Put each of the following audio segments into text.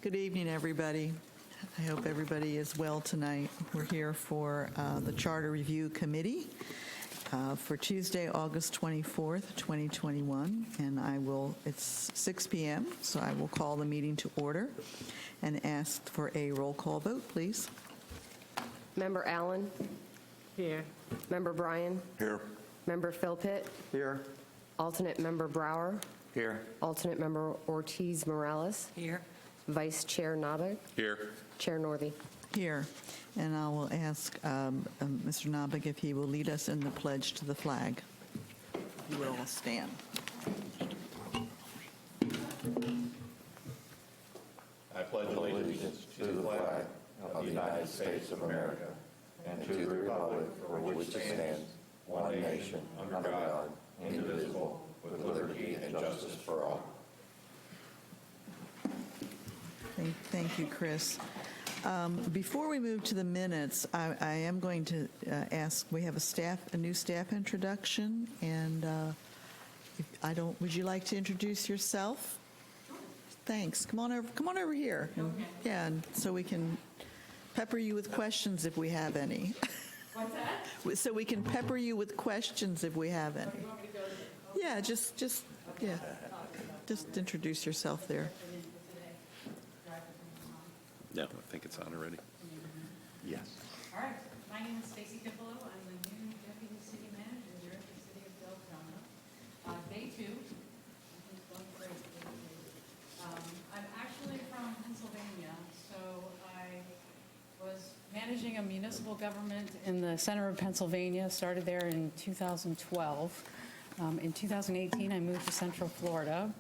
Good evening, everybody. I hope everybody is well tonight. We're here for the Charter Review Committee for Tuesday, August 24th, 2021, and it's 6 p.m., so I will call the meeting to order and ask for a roll call vote, please. Member Allen? Here. Member Bryan? Here. Member Philpott? Here. Alternate Member Brower? Here. Alternate Member Ortiz Morales? Here. Vice Chair Nabig? Here. Chair Northey? Here. And I will ask Mr. Nabig if he will lead us in the pledge to the flag. You will stand. I pledge allegiance to the flag of the United States of America and to the republic for which it stands, one nation, under God, indivisible, with liberty and justice for all. Thank you, Chris. Before we move to the minutes, I am going to ask, we have a new staff introduction, and would you like to introduce yourself? Thanks. Come on over here. Yeah, and so we can pepper you with questions if we have any. What's that? So we can pepper you with questions if we have any. Yeah, just introduce yourself there. Yeah, I think it's on already. Yes. All right. My name is Stacy Piccolo. I'm the new Deputy City Manager here at the City of Deltona. Day two. I'm actually from Pennsylvania, so I was managing a municipal government in the center of Pennsylvania, started there in 2012. In 2018, I moved to Central Florida.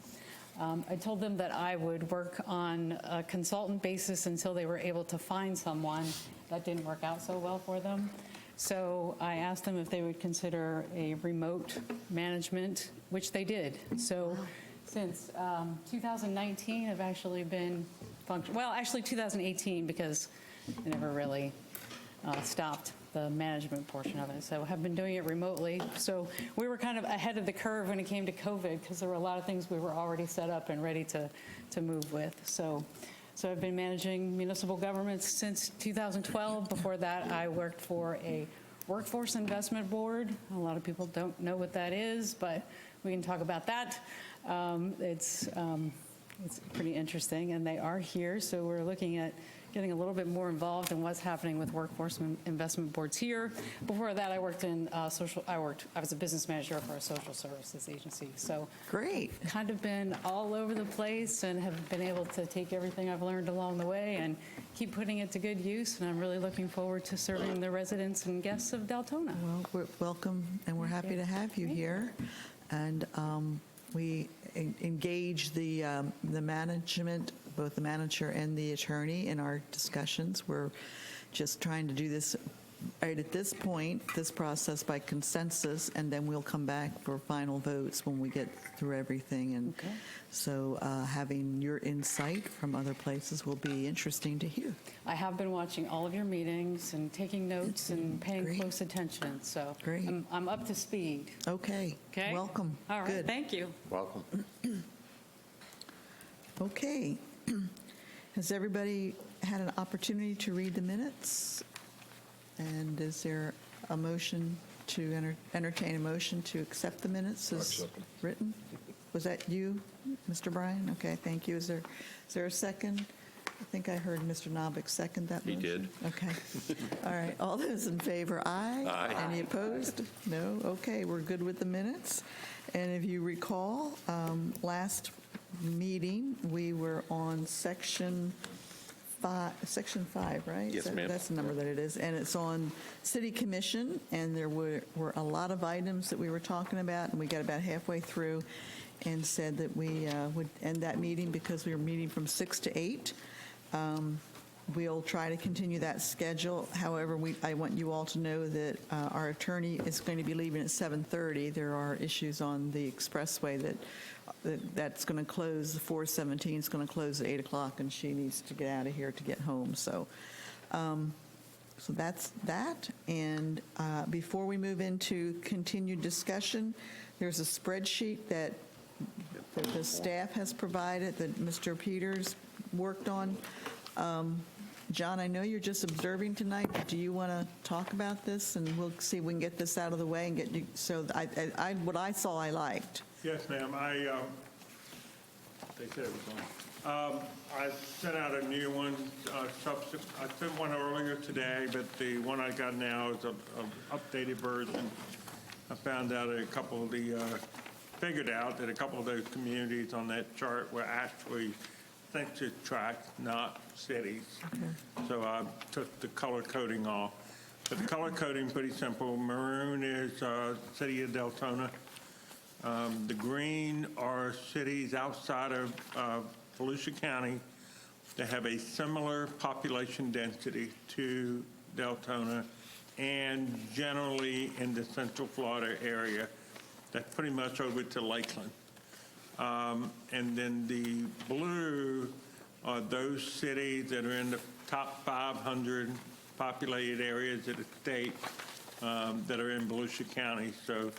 I told them that I would work on a consultant basis until they were able to find someone. That didn't work out so well for them. So I asked them if they would consider a remote management, which they did. So since 2019, I've actually been well, actually 2018, because I never really stopped the management portion of it. So I've been doing it remotely. So we were kind of ahead of the curve when it came to COVID, because there were a lot of things we were already set up and ready to move with. So I've been managing municipal governments since 2012. Before that, I worked for a workforce investment board. A lot of people don't know what that is, but we can talk about that. It's pretty interesting, and they are here. So we're looking at getting a little bit more involved in what's happening with workforce investment boards here. Before that, I worked in I was a business manager for a social services agency. So Great. kind of been all over the place and have been able to take everything I've learned along the way and keep putting it to good use. And I'm really looking forward to serving the residents and guests of Deltona. Well, we're welcome, and we're happy to have you here. And we engage the management, both the manager and the attorney, in our discussions. We're just trying to do this right at this point, this process by consensus, and then we'll come back for final votes when we get through everything. And Okay. so having your insight from other places will be interesting to hear. I have been watching all of your meetings and taking notes and paying Great. close attention. So Great. I'm up to speed. Okay. Okay. Welcome. All right. Good. Thank you. Welcome. Okay. Has everybody had an opportunity to read the minutes? And is there a motion to entertain a motion to accept the minutes as written? Was that you, Mr. Bryan? Okay, thank you. Is there a second? I think I heard Mr. Nabik second that He motion. did. Okay. All right. All those in favor, aye. Aye. Any opposed? No? Okay, we're good with the minutes. And if you recall, last meeting, we were on section 5, right? Yes, ma'am. That's the number that it is. And it's on City Commission, and there were a lot of items that we were talking about, and we got about halfway through and said that we would end that meeting because we were meeting from 6 to 8. We'll try to continue that schedule. However, I want you all to know that our attorney is going to be leaving at 7:30. There are issues on the expressway that's going to close. The 417 is going to close at 8 o'clock, and she needs to get out of here to get home. So that's that. And before we move into continued discussion, there's a spreadsheet that the staff has provided that Mr. Peters worked on. John, I know you're just observing tonight, but do you want to talk about this? And we'll see if we can get this out of the way and get you, so what I saw I liked. Yes, ma'am. They said it was on. I sent out a new one. I sent one earlier today, but the one I got now is an updated version. I found out figured out that a couple of those communities on that chart were actually census tracts, not cities. So I took the color coding off. But the color coding pretty simple. Maroon is city of Deltona. The green are cities outside of Volusia County that have a similar population density to Deltona and generally in the Central Florida area. That's pretty much over to Lakeland. And then the blue are those cities that are in the top 500 populated areas of the state that are in Volusia County. So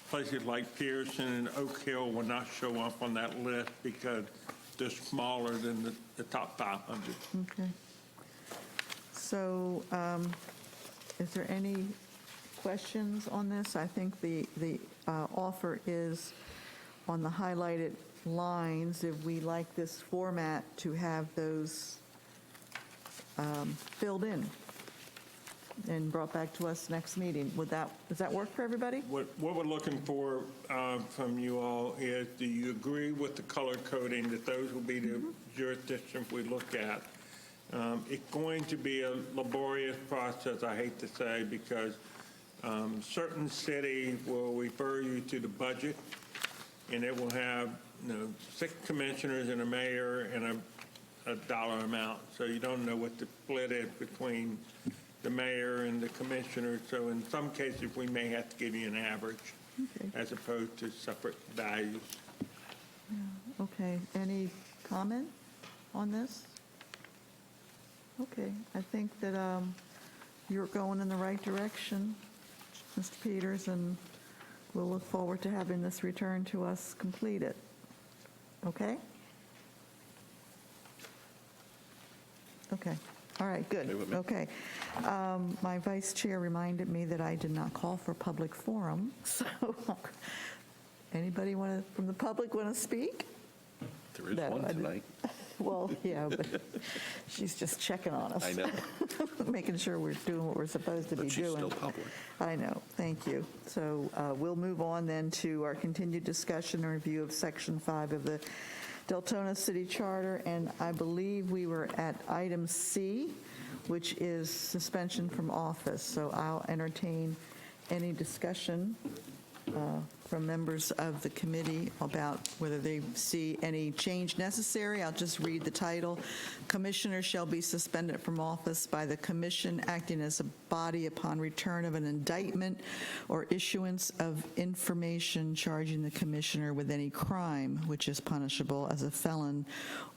places like Pearson and Oak Hill will not show up on that list because they're smaller than the top 500. Okay. So is there any questions on this? I think the offer is on the highlighted lines, if we like this format, to have those filled in and brought back to us next meeting. Does that work for everybody? What we're looking for from you all is, do you agree with the color coding that those will be the jurisdictions we look at? It's going to be a laborious process, I hate to say, because certain cities will refer you to the budget, and it will have 6 commissioners and a mayor and a dollar amount. So you don't know what the split is between the mayor and the commissioner. So in some cases, we may have to give you an average as opposed to separate values. Okay, any comment on this? Okay, I think that you're going in the right direction, Mr. Peters, and we'll look forward to having this returned to us completed. Okay? Okay. All right, good. Okay with me. Okay. My vice chair reminded me that I did not call for public forum, so anybody from the public want to speak? There is No, one I didn't. tonight. Well, yeah, but she's just checking on us. I know, Making sure we're doing what we're supposed to be but she's doing. still public. I know, thank you. So we'll move on then to our continued discussion and review of Section 5 of the Deltona City Charter, and I believe we were at item C, which is suspension from office. So I'll entertain any discussion from members of the committee about whether they see any change necessary. I'll just read the title. Commissioner shall be suspended from office by the commission acting as a body upon return of an indictment or issuance of information charging the commissioner with any crime which is punishable as a felon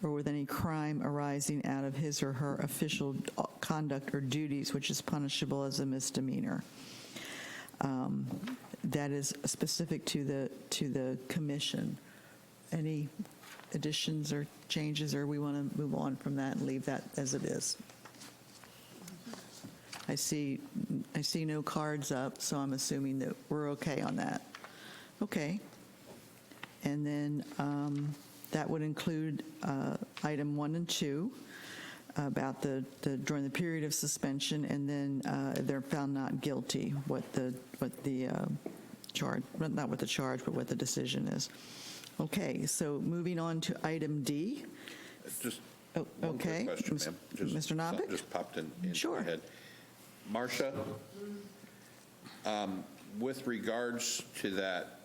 or with any crime arising out of his or her official conduct or duties which is punishable as a misdemeanor. That is specific to the commission. Any additions or changes, or we want to move on from that and leave that as it is? I see no cards up, so I'm assuming that we're okay on that. Okay. And then that would include item 1 and 2 about during the period of suspension, and then they're found not guilty. What the charge, not what the charge, but what the decision is. Okay. So moving on to item D. Just Oh, one okay. quick question, ma'am. Mr. Novick? Something just popped into Sure. my head. Marcia, with regards to that,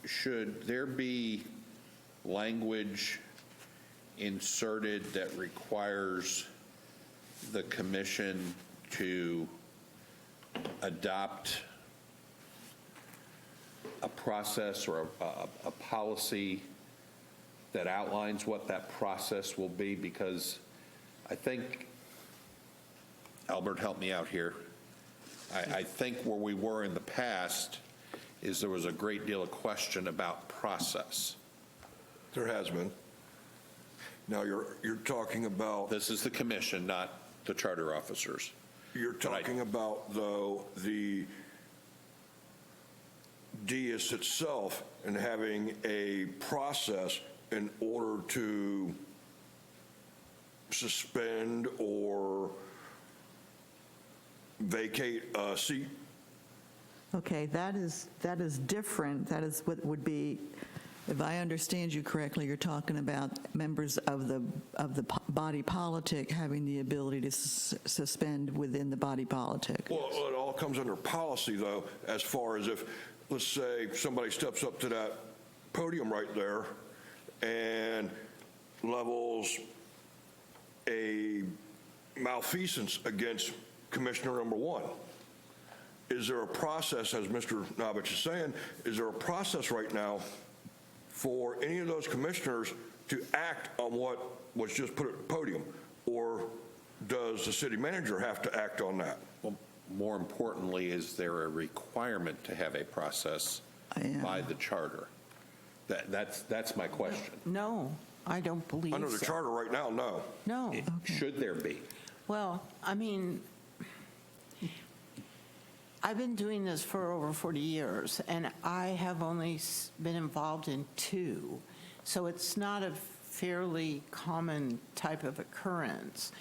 should there be language inserted that requires the commission to adopt a process or a policy that outlines what that process will be? Because I think, Albert, help me out here. I think where we were in the past is there was a great deal of question about process. There has been. Now, you're talking about, This is the commission, not the charter officers. you're talking about, though, the DS itself and having a process in order to suspend or vacate a seat? Okay, that is different. That is what would be, if I understand you correctly, you're talking about members of the body politic having the ability to suspend within the body politic. Well, it all comes under policy, though, as far as if, let's say, somebody steps up to that podium right there and levels a malfeasance against Commissioner number one. Is there a process, as Mr. Novich is saying, is there a process right now for any of those commissioners to act on what was just put at the podium? Or does the city manager have to act on that? Well, more importantly, is there a requirement to have a process by the charter? That's my question. No, I don't believe so. Under the charter right now, no. No. Should there be? Well, I mean, I've been doing this for over 40 years, and I have only been involved in 2, so it's not a fairly common type of occurrence.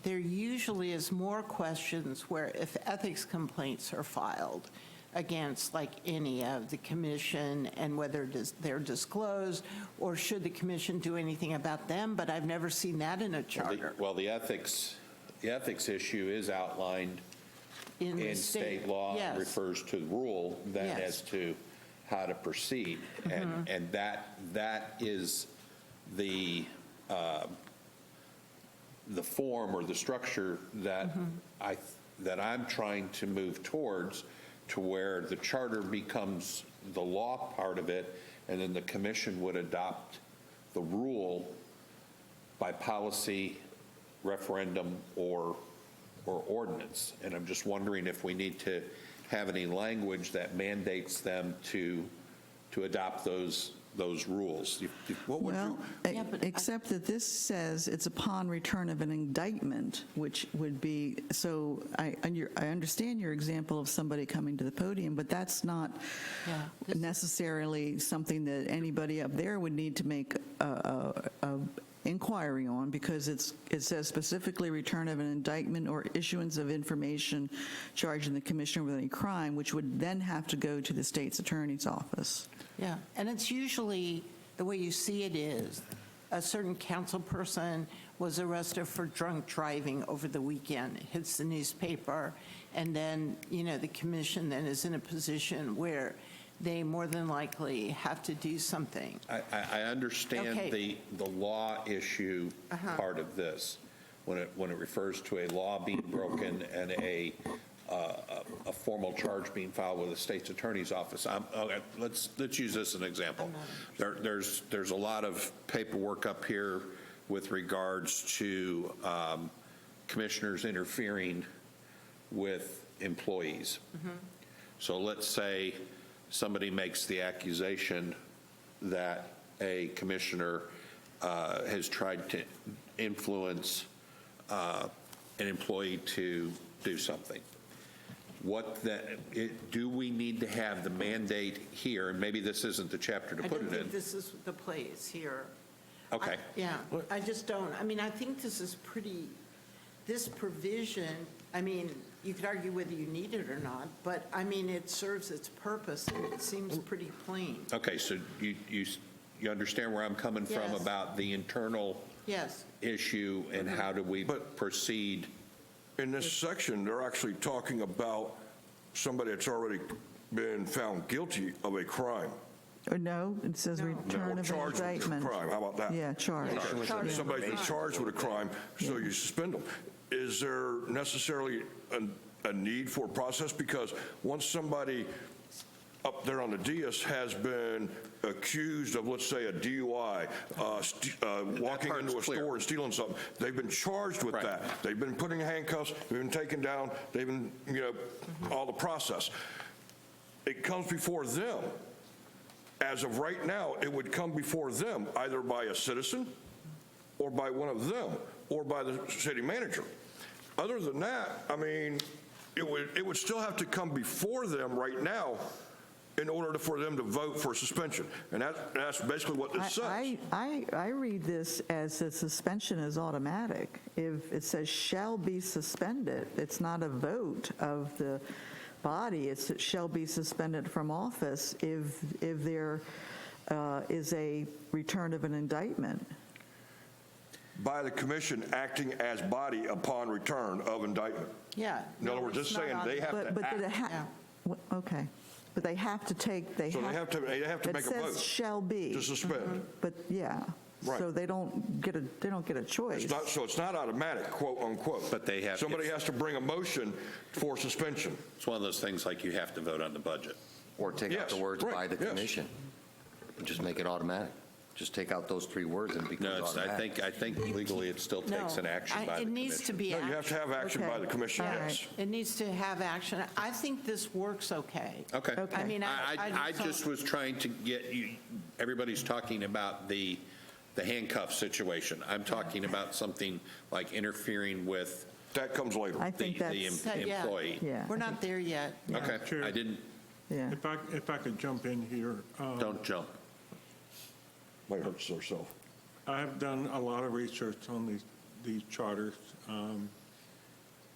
There usually is more questions where if ethics complaints are filed against like any of the commission and whether they're disclosed, or should the commission do anything about them, but I've never seen that in a charter. Well, the ethics issue is outlined In the in state law, yes. refers to the rule then Yes. as to how to proceed. And that is the form or the structure that I'm trying to move towards, to where the charter becomes the law part of it, and then the commission would adopt the rule by policy, referendum, or ordinance. And I'm just wondering if we need to have any language that mandates them to adopt those rules. What would Well, you, Yeah, but except that this says it's upon return of an indictment, which would be, so I understand your example of somebody coming to the podium, but that's not Yeah, this- necessarily something that anybody up there would need to make a inquiry on, because it says specifically return of an indictment or issuance of information charging the commissioner with any crime, which would then have to go to the state's attorney's office. Yeah, and it's usually, the way you see it is, a certain council person was arrested for drunk driving over the weekend, hits the newspaper, and then, the commission then is in a position where they more than likely have to do something. I understand Okay. the law issue part of this, when it refers to a law being broken and a formal charge being filed with the state's attorney's office. Okay, let's use this as an example. There's a lot of paperwork up here with regards to commissioners interfering with employees. So let's say somebody makes the accusation that a commissioner has tried to influence an employee to do something. Do we need to have the mandate here, and maybe this isn't the chapter to I put don't it in? think this is the place here. Okay. Yeah, I just don't. I mean, I think this is this provision, I mean, you could argue whether you need it or not, but I mean, it serves its purpose, and it seems pretty plain. Okay, so you understand where I'm coming from Yes. about the internal Yes, issue and how do we proceed? in this section, they're actually talking about somebody that's already been found guilty of a crime. Or no, it says return of an Charged with a indictment. crime, how about that? Yeah, charged. Charged. Somebody's been charged with a crime, so you suspend them. Is there necessarily a need for a process? Because once somebody up there on the dais has been accused of, let's say, a DUI, walking into a part's clear. store and stealing something, they've been charged with Right. that. They've been put in handcuffs, they've been taken down, they've been, all the process. It comes before them. As of right now, it would come before them, either by a citizen or by one of them, or by the city manager. Other than that, I mean, it would still have to come before them right now in order for them to vote for suspension. And that's basically what this says. I read this as the suspension is automatic. If it says shall be suspended, it's not a vote of the body, it shall be suspended from office if there is a return of an indictment. By the commission acting as body upon return of indictment. Yeah. In other words, just saying they have to But did it act. okay. But they have to take, So they have to make a It vote says shall be, to suspend. but yeah. Right. So they don't get a choice. So it's not automatic, quote unquote. But they have- Somebody has to bring a motion for suspension. It's one of those things like you have to vote on the budget. Or take out the Yes, words right, by the yes. commission. Just make it automatic. Just take out those 3 words and it becomes No, automatic. I think legally it still takes an action by the It needs to commission. be No, action. you have to have action by Okay. the commission, All yes. right. It needs to have action. I think this works okay. Okay. I mean, I just was trying to get you, everybody's talking about the handcuff situation. I'm talking about something like interfering with That comes later. I the think that's, Yeah. employee. yeah. We're not there yet. Okay, Sure. I didn't, Yeah. If I could jump in here. don't jump. Might hurt herself. I've done a lot of research on these charters.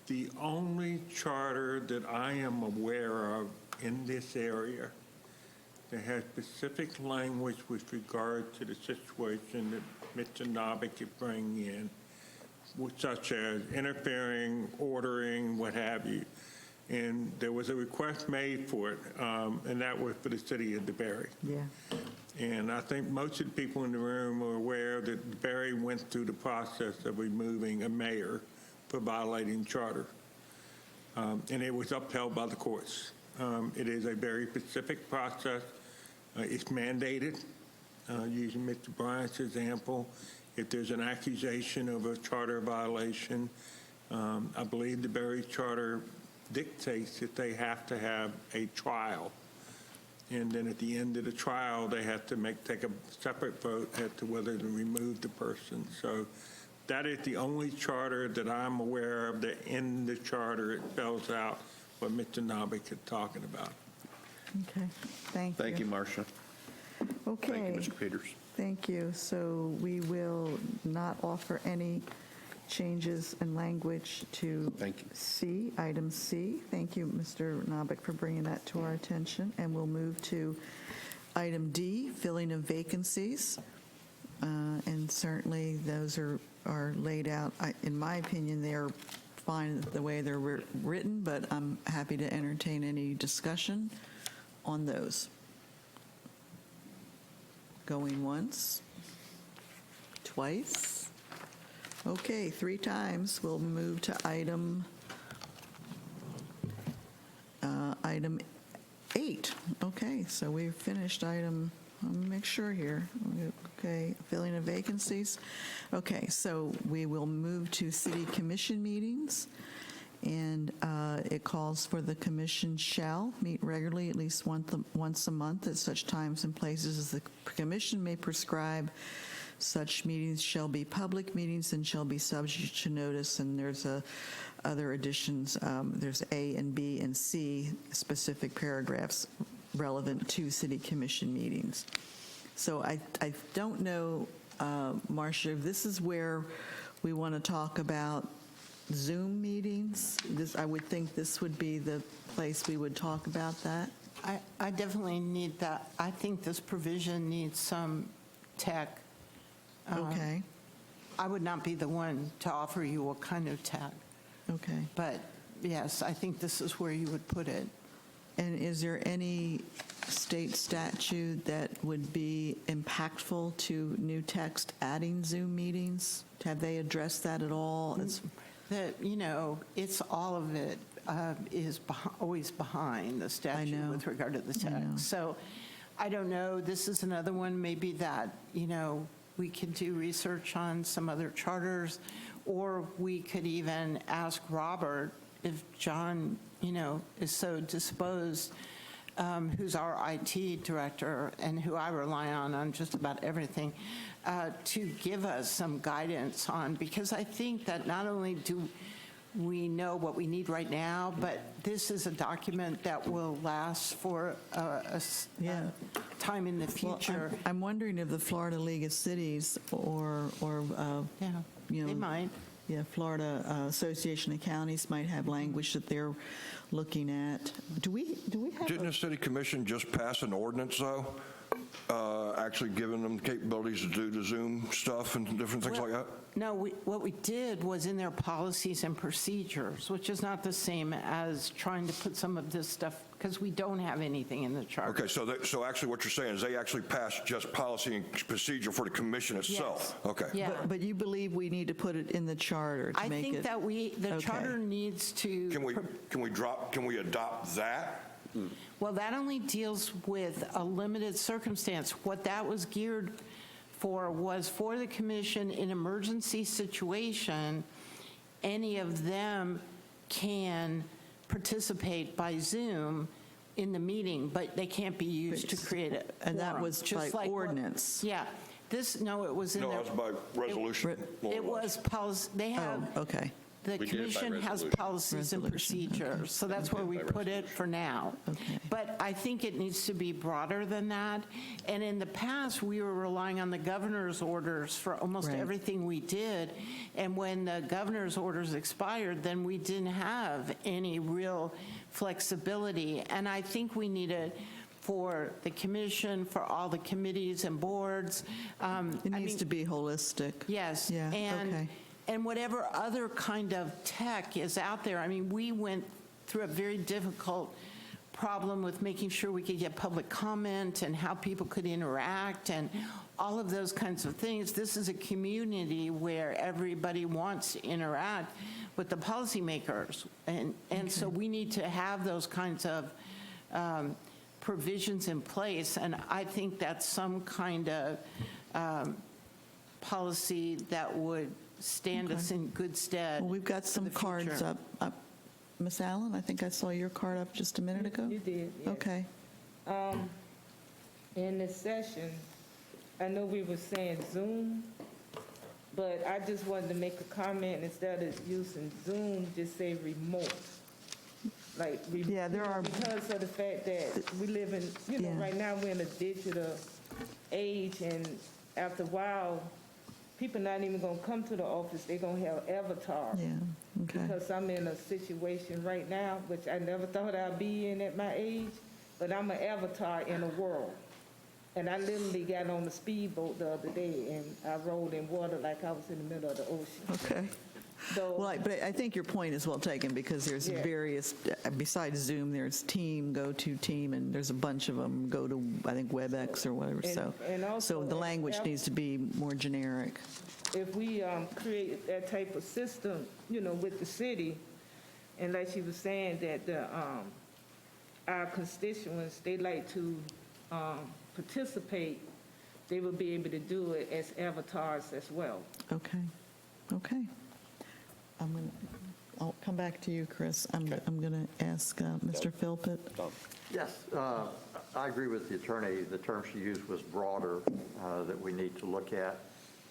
The only charter that I am aware of in this area that has specific language with regard to the situation that Mr. Novick is bringing in, such as interfering, ordering, what have you. And there was a request made for it, and that was for the city of DeBerry. Yeah. And I think most of the people in the room are aware that Barry went through the process of removing a mayor for violating charter. And it was upheld by the courts. It is a very specific process. It's mandated. Using Mr. Bryant's example, if there's an accusation of a charter violation, I believe the Barry Charter dictates that they have to have a trial. And then at the end of the trial, they have to take a separate vote as to whether to remove the person. So that is the only charter that I'm aware of that in the charter it spells out what Mr. Novick is talking about. Okay, thank you. Thank you, Marcia. Okay. Thank you, Mr. Peters. Thank you. So we will not offer any changes in language to Thank you. C, item C. Thank you, Mr. Novick, for bringing that to our attention. And we'll move to item D, filling of vacancies. And certainly those are laid out. In my opinion, they are fine the way they're written, but I'm happy to entertain any discussion on those. Going once, twice. Okay, 3 times. We'll move to item 8. Okay, so we've finished item, let me make sure here. Okay, filling of vacancies. Okay, so we will move to city commission meetings. And it calls for the commission shall meet regularly at least once a month at such times and places as the commission may prescribe. Such meetings shall be public meetings and shall be subject to notice. And there's other additions. There's A and B and C specific paragraphs relevant to city commission meetings. So I don't know, Marcia, if this is where we want to talk about Zoom meetings. I would think this would be the place we would talk about that. I definitely need that. I think this provision needs some tech. Okay, I would not be the one to offer you what kind of tech, okay. but yes, I think this is where you would put it. And is there any state statute that would be impactful to new text adding Zoom meetings? Have they addressed that at all? That, it's all of it is always behind the statute know. with regard to the I know. text. So I don't know, this is another one maybe that, we could do research on some other charters, or we could even ask Robert if John, is so disposed who's our IT director and who I rely on just about everything, to give us some guidance on, because I think that not only do we know what we need right now, but this is a document that will last for a time in the Well, future. I'm wondering if the Florida League of Cities or Yeah, you know, they might. yeah, Florida Association of Counties might have language that they're looking at. Do we have? Didn't the city commission just pass an ordinance, though, actually giving them capabilities to do the Zoom stuff and different things like that? No, what we did was in their policies and procedures, which is not the same as trying to put some of this stuff, because we don't have anything in the charter. Okay, so actually what you're saying is they actually passed just policy and procedure for the commission itself? Yes. Okay. Yeah. But you believe we need to put it in the charter to I make it? think that the Okay. charter needs to. Can we adopt that? Well, that only deals with a limited circumstance. What that was geared for was for the commission in emergency situation, any of them can participate by Zoom in the meeting, but they can't be used to create a And that quorum, was just by like what- ordinance? Yeah. No, it was in No, there. it was by resolution. It was policy, they have. Oh, okay. The We did it by commission has resolution. policies and Resolution, okay. procedures, so that's where we put it for now. Okay. But I think it needs to be broader than that. And in the past, we were relying on the governor's orders for almost Right. everything we did. And when the governor's orders expired, then we didn't have any real flexibility. And I think we needed for the commission, for all the committees and boards. It needs to be holistic. Yes. Yeah, okay. And whatever other kind of tech is out there. I mean, we went through a very difficult problem with making sure we could get public comment and how people could interact and all of those kinds of things. This is a community where everybody wants to interact with the policymakers. And so we need to have those kinds of provisions in place. And I think that's some kind of policy that would stand us in good stead. Well, we've got for some the cards future. up. Miss Allen, I think I saw your card up just a minute ago. You did, yes. Okay. In this session, I know we were saying Zoom, but I just wanted to make a comment, instead of using Zoom, just say remote. Like, Yeah, there are- because of the fact that we live in, Yeah. right now, we're in a digital age, and after a while, people not even gonna come to the office, they're gonna have avatars. Yeah, okay. Because I'm in a situation right now, which I never thought I'd be in at my age, but I'm an avatar in a world. And I literally got on a speedboat the other day, and I rolled in water like I was in the middle of the ocean. Okay. So, Well, but I think your point is well taken, because there's Yeah. various, besides Zoom, there's Team, GoToTeam, and there's a bunch of them, go to, I think, WebEx or whatever, so. and also, So the language needs to be more generic. if we create that type of system, with the city, and like she was saying, that our constituents, they like to participate, they will be able to do it as avatars as well. Okay, okay. I'll come back to you, Chris. I'm going to ask Mr. Philpott. Yes, I agree with the attorney. The term she used was broader, that we need to look at.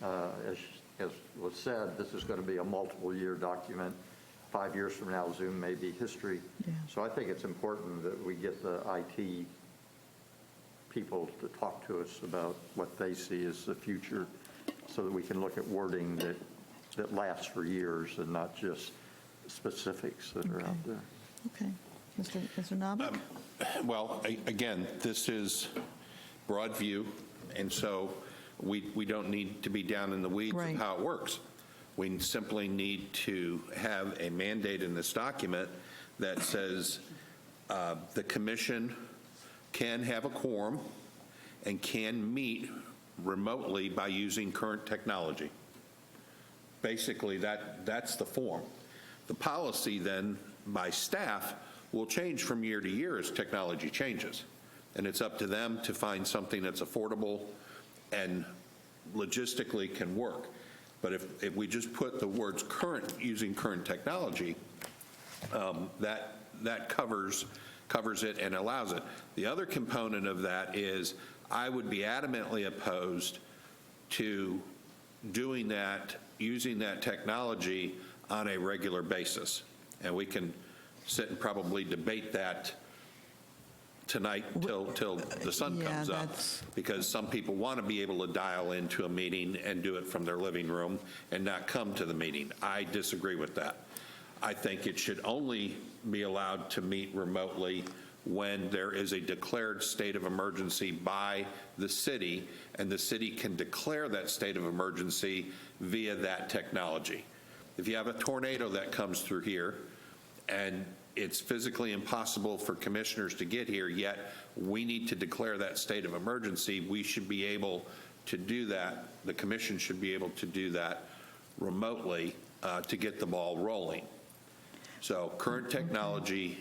As was said, this is going to be a multiple-year document. 5 years from now, Zoom may be history. Yeah. So I think it's important that we get the IT people to talk to us about what they see as the future, so that we can look at wording that lasts for years and not just specifics that are out there. Okay. Mr. Novick? Well, again, this is broad view, and so we don't need to be down in the weeds Right. of how it works. We simply need to have a mandate in this document that says the commission can have a quorum and can meet remotely by using current technology. Basically, that's the form. The policy then by staff will change from year to year as technology changes. And it's up to them to find something that's affordable and logistically can work. But if we just put the words current, using current technology, that covers covers it and allows it. The other component of that is I would be adamantly opposed to doing that, using that technology on a regular basis. And we can sit and probably debate that tonight till the sun Yeah, comes up, that's- because some people want to be able to dial into a meeting and do it from their living room and not come to the meeting. I disagree with that. I think it should only be allowed to meet remotely when there is a declared state of emergency by the city, and the city can declare that state of emergency via that technology. If you have a tornado that comes through here, and it's physically impossible for commissioners to get here, yet we need to declare that state of emergency, we should be able to do that. The commission should be able to do that remotely to get the ball rolling. So current technology,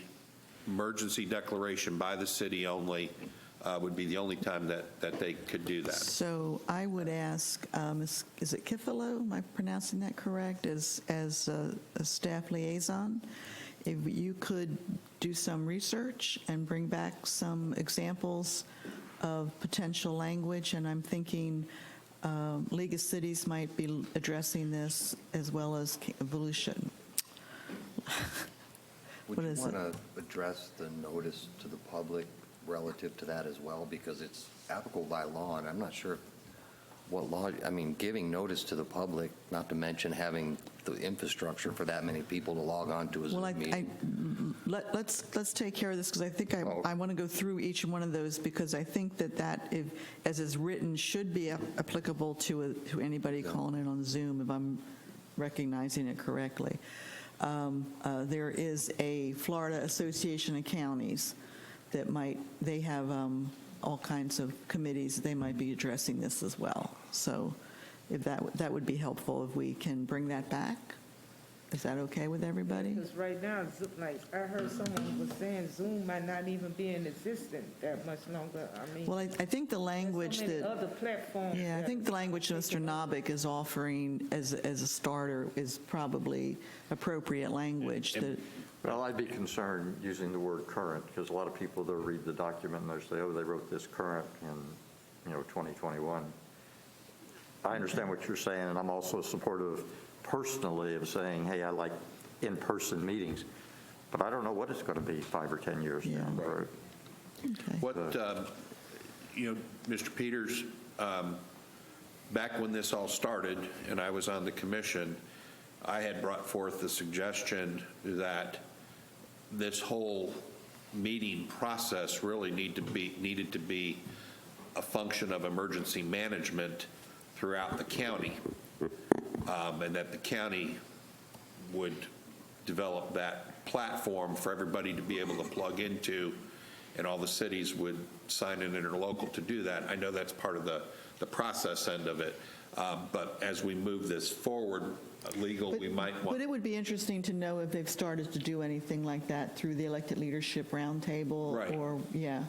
emergency declaration by the city only would be the only time that they could do that. So I would ask, is it Kifalo, am I pronouncing that correct, as a staff liaison? If you could do some research and bring back some examples of potential language, and I'm thinking League of Cities might be addressing this as well as Volusia. Would What you is want it? to address the notice to the public relative to that as well? Because it's applicable by law, and I'm not sure what law, I mean, giving notice to the public, not to mention having the infrastructure for that many people to log on to a Well, Zoom meeting. let's take care of this, because I think I want to go through each one of those, because I think that if, as is written, should be applicable to anybody calling in on Zoom, if I'm recognizing it correctly. There is a Florida Association of Counties that they have all kinds of committees, they might be addressing this as well. So if that would be helpful if we can bring that back. Is that okay with everybody? Because right now, like, I heard someone was saying Zoom might not even be in existence that much longer. I mean, Well, I think the language there's so many that, other platforms. yeah, I that- think the language Mr. Novick is offering as a starter is probably appropriate language. That Well, I'd be concerned using the word current, because a lot of people, they'll read the document and they'll say, oh, they wrote this current in, 2021. I understand what you're saying, and I'm also supportive personally of saying, hey, I like in-person meetings, but I don't know what it's going to be 5 or 10 years down the road. Okay. What, Mr. Peters, back when this all started and I was on the commission, I had brought forth the suggestion that this whole meeting process really needed to be a function of emergency management throughout the county, and that the county would develop that platform for everybody to be able to plug into, and all the cities would sign an interlocal to do that. I know that's part of the process end of it, but as we move this forward, legal, we might want. But it would be interesting to know if they've started to do anything like that through the elected leadership roundtable. Right. Or, yeah.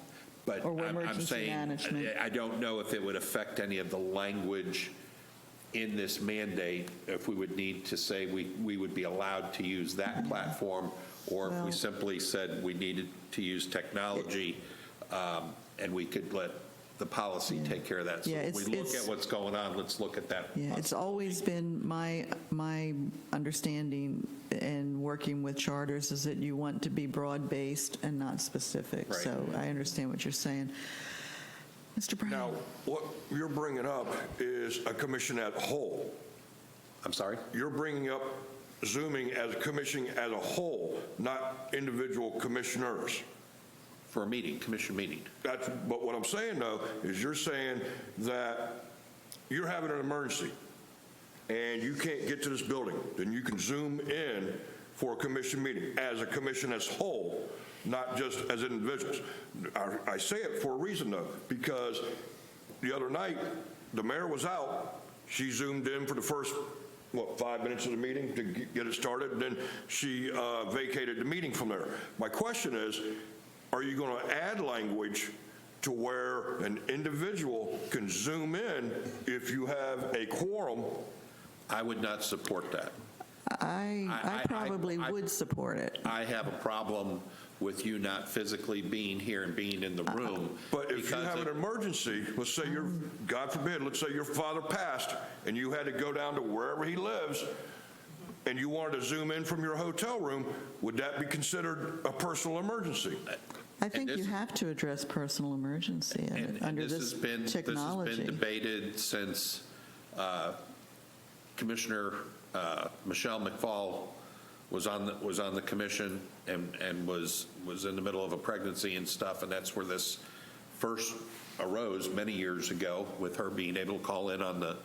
But or I'm emergency saying, management. I don't know if it would affect any of the language in this mandate, if we would need to say we would be allowed to use that platform, or if we Well- simply said we needed to use technology, and we could let the policy take care of that. So Yeah, if we look it's- at what's going on, let's look at that. Yeah, it's always been my understanding in working with charters is that you want to be broad-based and not specific. Right. So I understand what you're saying. Mr. Brown? Now, what you're bringing up is a commission as a whole. I'm sorry? You're bringing up Zooming as a commission as a whole, not individual commissioners. For a meeting, commission meeting. But what I'm saying, though, is you're saying that you're having an emergency and you can't get to this building, then you can Zoom in for a commission meeting as a commission as whole, not just as individuals. I say it for a reason, though, because the other night, the mayor was out. She Zoomed in for the first, 5 minutes of the meeting to get it started, and then she vacated the meeting from there. My question is, are you going to add language to where an individual can Zoom in if you have a quorum? I would not support that. I probably I- would support it. I have a problem with you not physically being here and being in the room. But if you because have an of- emergency, let's say God forbid, let's say your father passed and you had to go down to wherever he lives and you wanted to zoom in from your hotel room, would that be considered a personal emergency? I think this- you have to address personal emergency And under this this has been technology. debated since Commissioner Michelle McFall was on the commission and was in the middle of a pregnancy and stuff, and that's where this first arose many years ago, with her being able to call in on the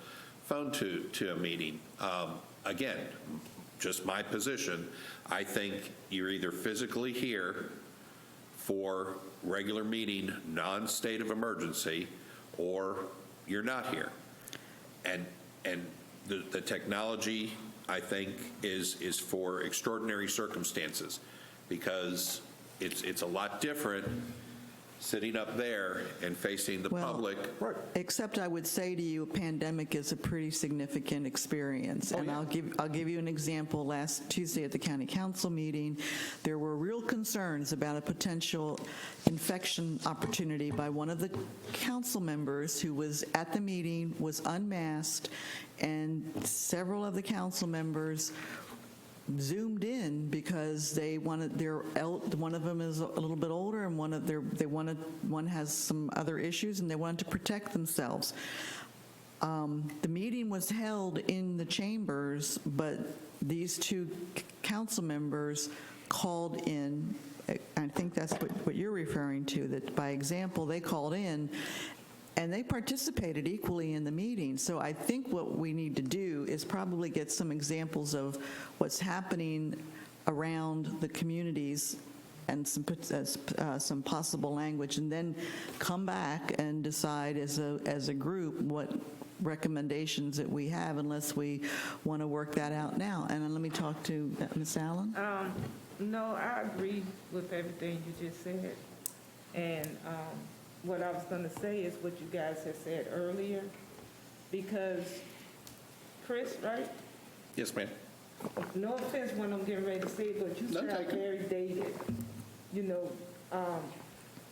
phone to a meeting. Again, just my position, I think you're either physically here for regular meeting, non-state of emergency, or you're not here. And the technology, I think, is for extraordinary circumstances, because it's a lot different sitting up there and facing the Well, public. Except I would say to you, a pandemic is a pretty significant experience. And I'll give you an example. Last Tuesday at the county council meeting, there were real concerns about a potential infection opportunity by one of the council members who was at the meeting, was unmasked, and several of the council members zoomed in because they wanted one of them is a little bit older, and one has some other issues, and they wanted to protect themselves. The meeting was held in the chambers, but these two council members called in. I think that's what you're referring to, that by example, they called in and they participated equally in the meeting. So I think what we need to do is probably get some examples of what's happening around the communities and some possible language, and then come back and decide as a group what recommendations that we have, unless we want to work that out now. And then let me talk to Ms. Allen. No, I agree with everything you just said. And what I was going to say is what you guys had said earlier, because Chris, right? Yes, ma'am. No offense when I'm getting ready to say it, but you No, sound take it. very dated. You know,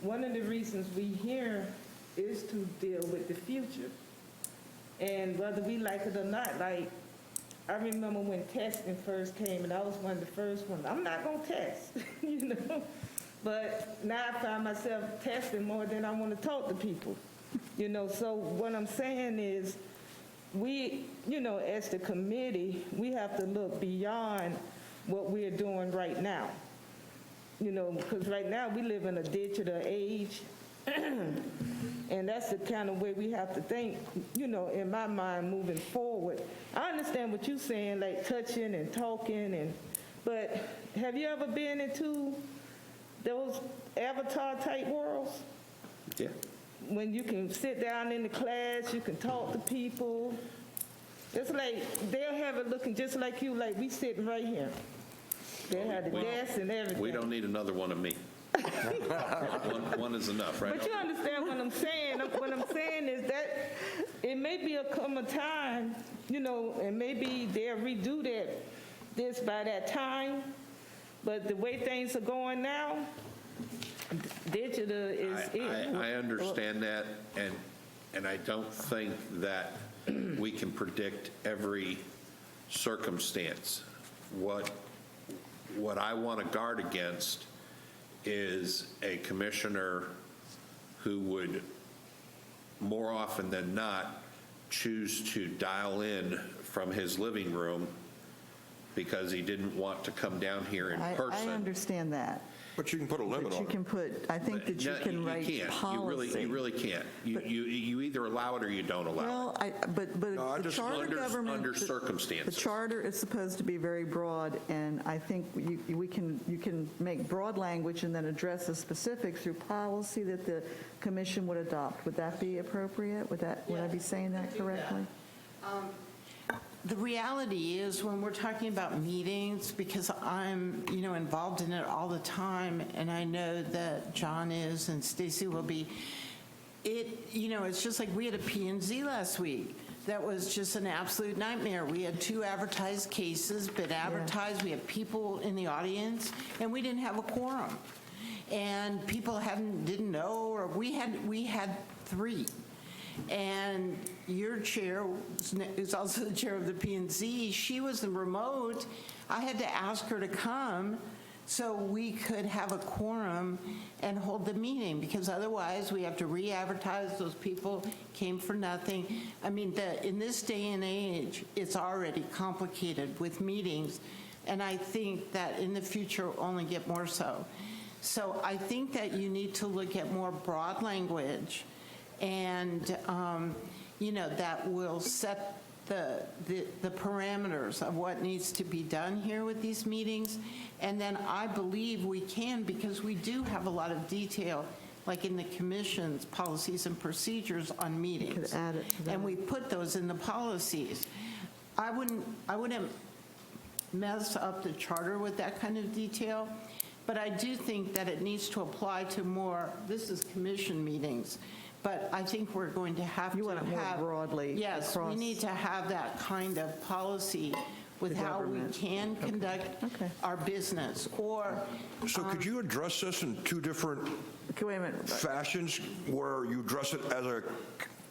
one of the reasons we here is to deal with the future. And whether we like it or not, like, I remember when testing first came, and I was one of the first ones. I'm not going to test, you know? But now I find myself testing more than I want to talk to people, you know? So what I'm saying is, we, you know, as the committee, we have to look beyond what we're doing right now. You know, because right now we live in a digital age, and that's the kind of way we have to think, you know, in my mind, moving forward. I understand what you're saying, like touching and talking, but have you ever been into those avatar-type worlds? Yeah. When you can sit down in the class, you can talk to people. It's like they'll have it looking just like you, like we sitting right here. They have the desk and everything. We don't need another one of me. One is enough, right? But you understand what I'm saying? What I'm saying is that it may be come a time, you know, and maybe they'll redo this by that time, but the way things are going now, digital is it. I understand that, and I don't think that we can predict every circumstance. What I want to guard against is a commissioner who would, more often than not, choose to dial in from his living room because he didn't want to come down here in person. I understand that. But you can put a limit But on you it. can put, I think that you No, can write can't. policy. You really can't. You either allow it or you don't allow it. Well, but I the just- charter government. Under The circumstances. charter is supposed to be very broad, and I think you can make broad language and then address the specifics through policy that the commission would adopt. Would that be appropriate? Would I be saying that correctly? The reality is, when we're talking about meetings, because I'm, you know, involved in it all the time, and I know that John is and Stacy will be, you know, it's just like we had a P&Z last week. That was just an absolute nightmare. We had 2 advertised cases, been advertised, we had people in the audience, and we didn't have a quorum. And people didn't know, or we had 3. And your chair is also the chair of the P&Z. She was the remote. I had to ask her to come so we could have a quorum and hold the meeting, because otherwise we have to re-advertise. Those people came for nothing. I mean, in this day and age, it's already complicated with meetings, and I think that in the future will only get more so. So I think that you need to look at more broad language, and that will set the parameters of what needs to be done here with these meetings. And then I believe we can, because we do have a lot of detail, like in the commission's policies and procedures on meetings. Could add it to that. And we put those in the policies. I wouldn't mess up the charter with that kind of detail, but I do think that it needs to apply to more, this is commission meetings, but I think we're going to have to have. You want it more broadly Yes, we across need to have that kind of policy with the how we government. can conduct Okay. our business, or. So could you address this in 2 different Okay, wait a minute. fashions, where you address it as a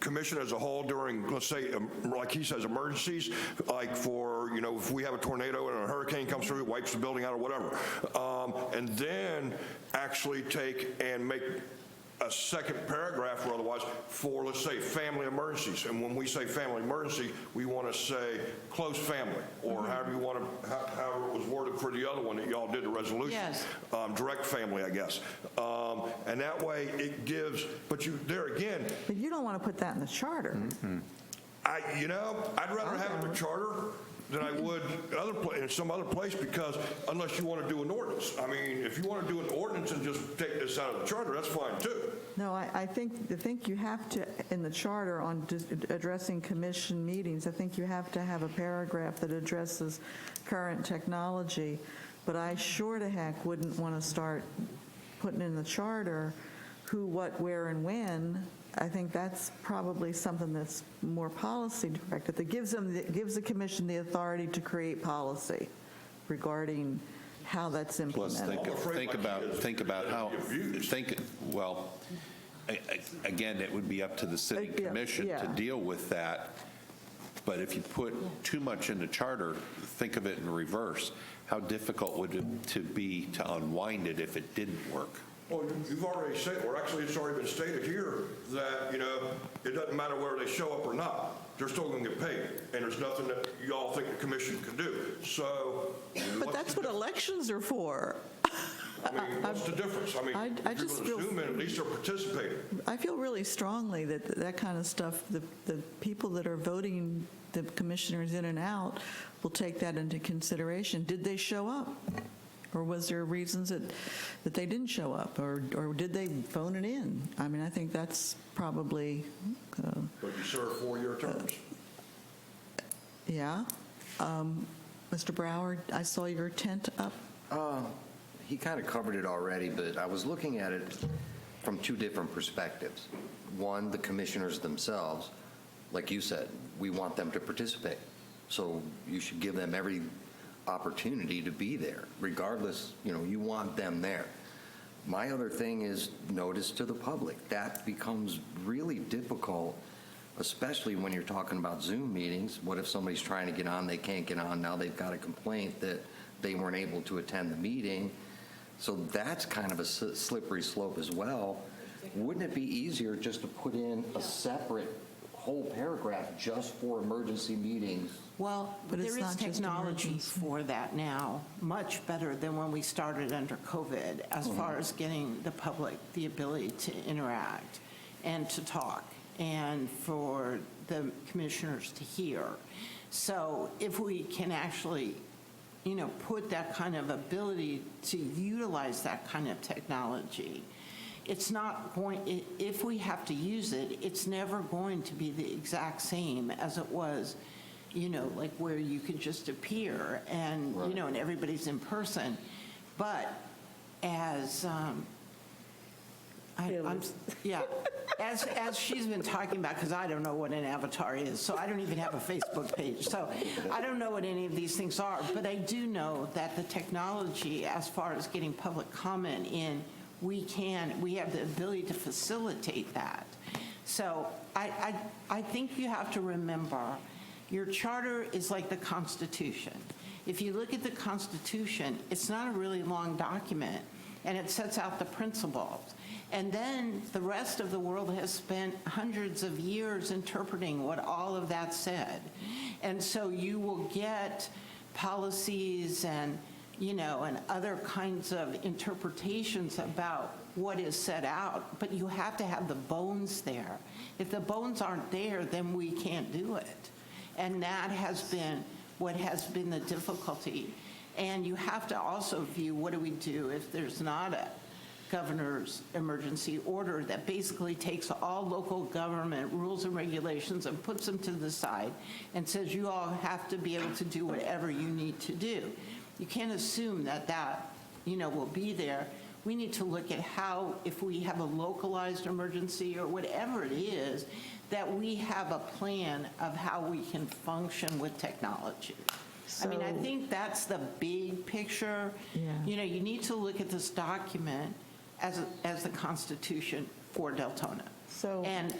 commission as a whole during, let's say, like he says, emergencies, like for, if we have a tornado and a hurricane comes through, it wipes the building out or whatever, and then actually take and make a second paragraph or otherwise for, let's say, family emergencies. And when we say family emergency, we want to say close family, or however you want to, however it was worded for the other one that y'all did, the resolution. Yes. Direct family, I guess. And that way it gives, but there again, But you don't want to put that in the charter. I'd rather have it in the charter than I would in some other place, because unless you want to do an ordinance. I mean, if you want to do an ordinance and just take this out of the charter, that's fine too. No, I think you have to, in the charter on addressing commission meetings, I think you have to have a paragraph that addresses current technology, but I sure to heck wouldn't want to start putting in the charter who, what, where, and when. I think that's probably something that's more policy directed, that gives the commission the authority to create policy regarding how that's Plus, implemented. think about how, well, again, it would be up to the city Yeah, commission yeah. to deal with that. But if you put too much in the charter, think of it in reverse. How difficult would it be to unwind it if it didn't work? Well, you've already said, or actually it's already been stated here, that, it doesn't matter whether they show up or not. They're still going to get paid, and there's nothing that y'all think the commission can do. So. But that's what elections are for. I mean, what's the difference? I mean, I if you're just going to feel- zoom in, at least they're participating. I feel really strongly that kind of stuff, the people that are voting the commissioners in and out will take that into consideration. Did they show up? Or was there reasons that they didn't show up? Or did they phone it in? I mean, I think that's probably, But you serve 4-year terms. yeah. Mr. Brower, I saw your tent up. He kind of covered it already, but I was looking at it from 2 different perspectives. One, the commissioners themselves, like you said, we want them to participate. So you should give them every opportunity to be there, regardless, you want them there. My other thing is notice to the public. That becomes really difficult, especially when you're talking about Zoom meetings. What if somebody's trying to get on, they can't get on, now they've got a complaint that they weren't able to attend the meeting. So that's kind of a slippery slope as well. Wouldn't it be easier just to put in a separate whole paragraph just for emergency meetings? Well, But it's there is not just technology emergency. for that now, much better than when we started under COVID, as far as getting the public the ability to interact and to talk, and for the commissioners to hear. So if we can actually, put that kind of ability to utilize that kind of technology, it's not going, if we have to use it, it's never going to be the exact same as it was, like where you could just appear and, and everybody's in person. But as, as she's been talking about, because I don't know what an avatar is, so I don't even have a Facebook page, so I don't know what any of these things are, but I do know that the technology, as far as getting public comment in, we have the ability to facilitate that. So I think you have to remember, your charter is like the Constitution. If you look at the Constitution, it's not a really long document, and it sets out the principles. And then the rest of the world has spent hundreds of years interpreting what all of that said. And so you will get policies and, and other kinds of interpretations about what is set out, but you have to have the bones there. If the bones aren't there, then we can't do it. And that has been what has been the difficulty. And you have to also view, what do we do if there's not a governor's emergency order that basically takes all local government rules and regulations and puts them to the side and says you all have to be able to do whatever you need to do. You can't assume that will be there. We need to look at how, if we have a localized emergency or whatever it is, that we have a plan of how we can function with technology. I think that's the big picture. Yeah. You need to look at this document as the Constitution for Deltona. So- And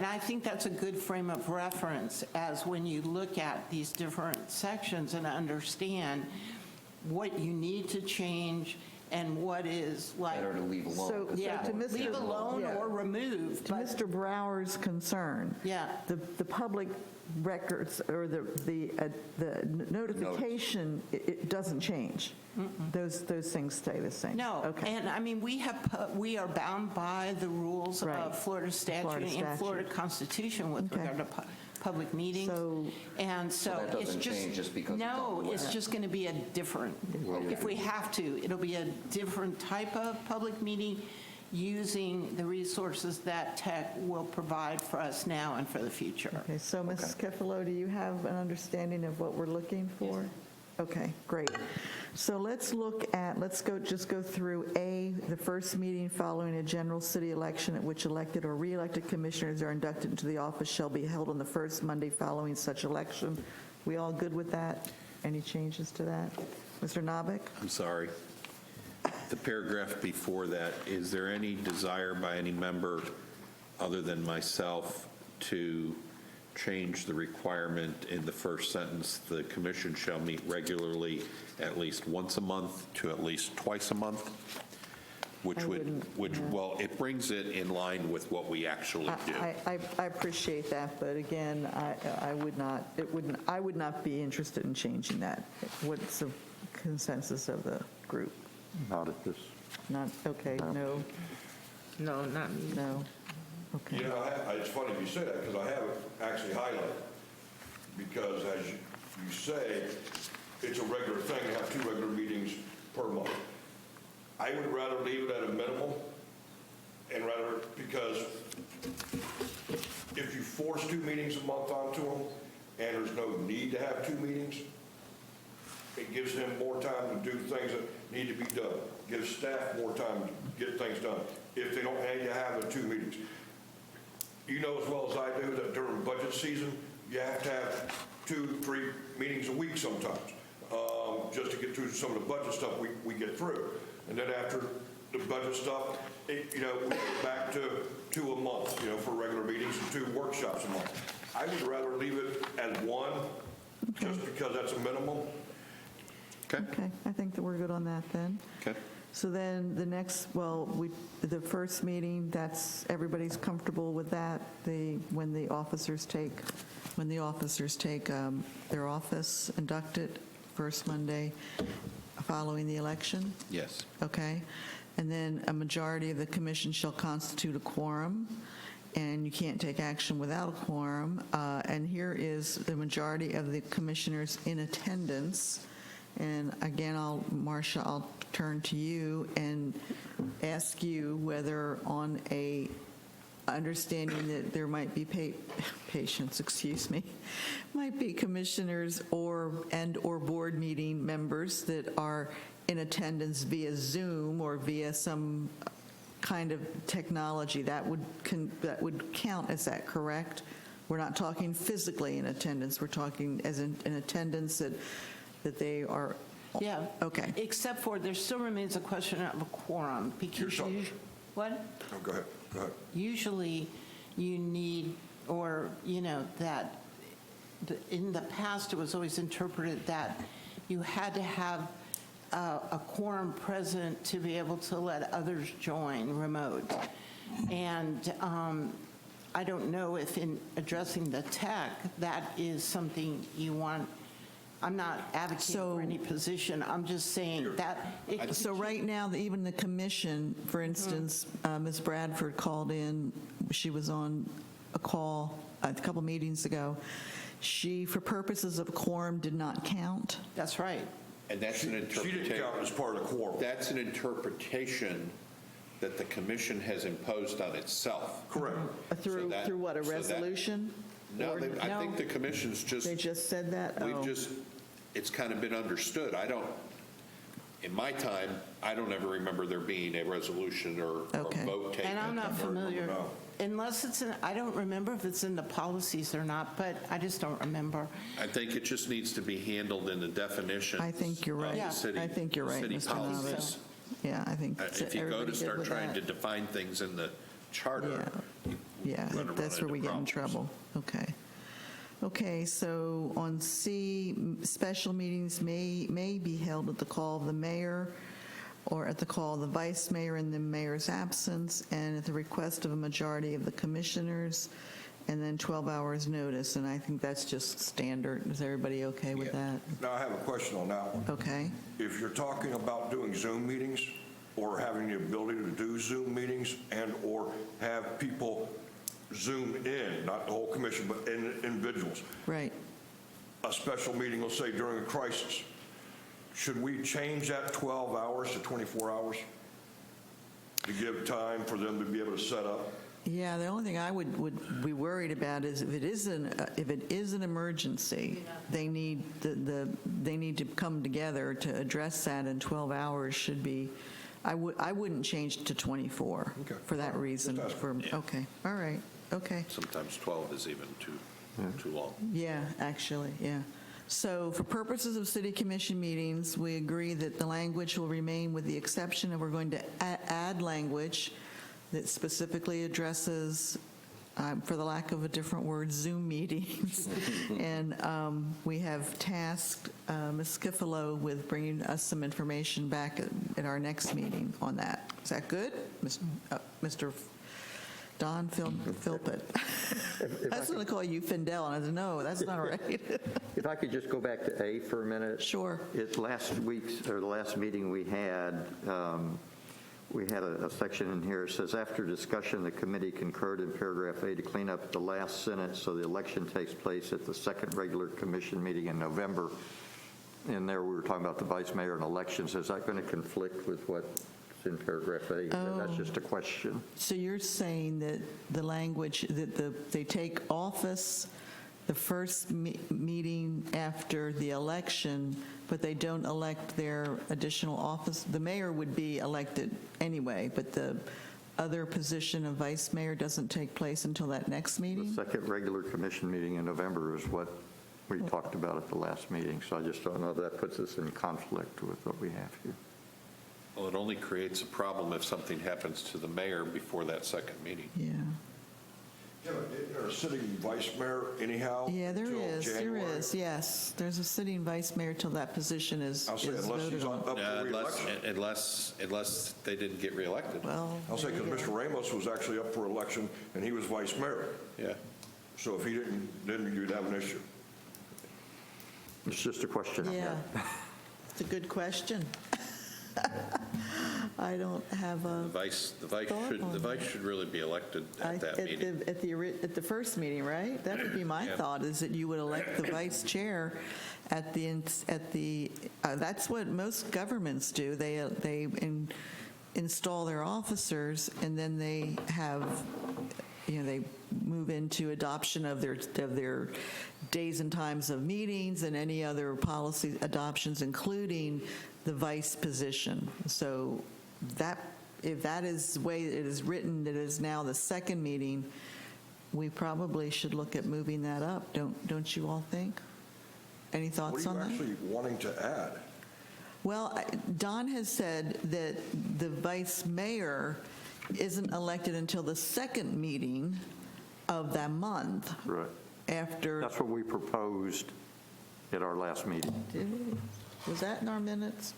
I think that's a good frame of reference as when you look at these different sections and understand what you need to change and what is like. Better to leave alone. So Yeah, to Mr. leave alone yeah. or remove. To but- Mr. Brower's concern. Yeah. The public records or the notification, it doesn't change. Those things stay the same. No, Okay. and we are bound by the rules Right. of Florida statute Florida and statute. Florida Constitution with Okay. regard to public meetings. So- And so that it's doesn't just. change just because it's on No, the it's web. just going to be a different, if we have to, it'll be a different type of public meeting using the resources that tech will provide for us now and for the future. Okay, so Mrs. Kefalo, do you have an understanding of what we're looking for? Okay, great. So let's just go through the first meeting following a general city election at which elected or re-elected commissioners are inducted into the office shall be held on the first Monday following such election. We all good with that? Any changes to that? Mr. Novick? I'm sorry. The paragraph before that, is there any desire by any member other than myself to change the requirement in the first sentence, the commission shall meet regularly at least once a month to at least twice a month? Well, it brings it in line with what we actually do. I appreciate that, but again, I would not be interested in changing that. What's the consensus of the group? Not at this. Not, okay, no, No, not me. no, okay. It's funny you say that, because I have it actually highlighted. Because as you say, it's a regular thing to have 2 regular meetings per month. I would rather leave it at a minimum, and because if you force 2 meetings a month onto them, and there's no need to have 2 meetings, it gives them more time to do things that need to be done. Gives staff more time to get things done if they don't need to have the 2 meetings. You know as well as I do that during budget season, you have to have 2-3 meetings a week sometimes, just to get through some of the budget stuff we get through. And then after the budget stuff, we go back to 2 a month, for regular meetings and 2 workshops a month. I would rather leave it at 1, just because that's a minimum. Okay, I think that we're good on that then. Okay. So then the next, the first meeting, everybody's comfortable with that, when the officers take their office, inducted first Monday following the election? Yes. Okay. And then a majority of the commission shall constitute a quorum, and you can't take action without a quorum. And here is the majority of the commissioners in attendance. And again, Marcia, I'll turn to you and ask you whether on a understanding that there might be might be commissioners or board meeting members that are in attendance via Zoom or via some kind of technology, that would count as that, correct? We're not talking physically in attendance, we're talking as in attendance that they are Yeah. Okay. Except for, there still remains a question of a quorum, because You're you, what? Oh, go ahead, go ahead. Usually you need, or, that, in the past, it was always interpreted that you had to have a quorum present to be able to let others join remote. And I don't know if in addressing the tech, that is something you want. I'm not advocating for any position. I'm just saying that. So right now, even the commission, for instance, Ms. Bradford called in, she was on a call a couple meetings ago. She, for purposes of quorum, did not count. That's right. And that's an She interpretation. didn't count as part of the quorum. That's an interpretation that the commission has imposed on itself. Correct. Through what, a so that- resolution? No, Or- I think the commission's just, They just said that? we've Oh. just, it's kind of been understood. In my time, I don't ever remember there being a resolution or a Okay. vote taken. And I'm not familiar, No. unless it's in, I don't remember if it's in the policies or not, but I just don't remember. I think it just needs to be handled in the definition. I think you're right. Yeah. I think you're right, City Mr. policies. Navas. Yeah, I think If you go everybody to good start with trying to that. define things in the charter, Yeah, gonna run that's where into we get in problems. trouble. Okay. Okay, so on C, special meetings may be held at the call of the mayor or at the call of the vice mayor in the mayor's absence, and at the request of a majority of the commissioners, and then 12 hours notice. And I think that's just standard. Is everybody okay with that? Now, I have a question on that one. Okay. If you're talking about doing Zoom meetings or having the ability to do Zoom meetings and/or have people Zoom in, not the whole commission, but individuals, Right. a special meeting, let's say during a crisis, should we change that 12 hours to 24 hours to give time for them to be able to set up? Yeah, the only thing I would be worried about is if it is an emergency, they need they need to come together to address that, and 12 hours should be. I wouldn't change it to 24 Okay. for that reason. Just asking. Okay, all right, okay. sometimes 12 is even too long. Yeah, actually, yeah. So for purposes of city commission meetings, we agree that the language will remain with the exception of we're going to add language that specifically addresses, for the lack of a different word, Zoom meetings. And we have tasked Ms. Skifalo with bringing us some information back at our next meeting on that. Is that good? Mr. Don Philpott. I was going to call you Findell, and I said, no, that's not right. If I could just go back to A for a minute. Sure. At the last meeting we had a section in here that says, after discussion, the committee concurred in paragraph A to clean up the last sentence so the election takes place at the second regular commission meeting in November. In there, we were talking about the vice mayor and elections. Is that going to conflict with what's in paragraph A? That's just a question. So you're saying that the language, that they take office the first meeting after the election, but they don't elect their additional office? The mayor would be elected anyway, but the other position of vice mayor doesn't take place until that next The meeting? second regular commission meeting in November is what we talked about at the last meeting, so I just don't know if that puts us in conflict with what we have here. Well, it only creates a problem if something happens to the mayor before that second meeting. Yeah. Yeah, but isn't there a sitting vice mayor anyhow? Yeah, there until is, January? yes. There's a sitting vice mayor till that position is I'll say unless voted he's on. up for re-election. Unless they didn't get reelected. Well, I'll say because Mr. Ramos was actually up for election and he was vice mayor. Yeah. So if he didn't you'd have an issue. It's just a question I yeah, had. it's a good question. I don't have a. The vice should really be elected at that meeting. At the first meeting, right? That would be my Yeah. thought, is that you would elect the vice chair at the, that's what most governments do. They install their officers, and then they have, they move into adoption of their days and times of meetings and any other policy adoptions, including the vice position. So if that is the way it is written, that it is now the second meeting, we probably should look at moving that up. Don't you all think? Any What thoughts are on you that? actually wanting to add? Well, Don has said that the vice mayor isn't elected until the second meeting of that month Right. after. That's what we proposed at our last meeting. Did we? Was that in our minutes?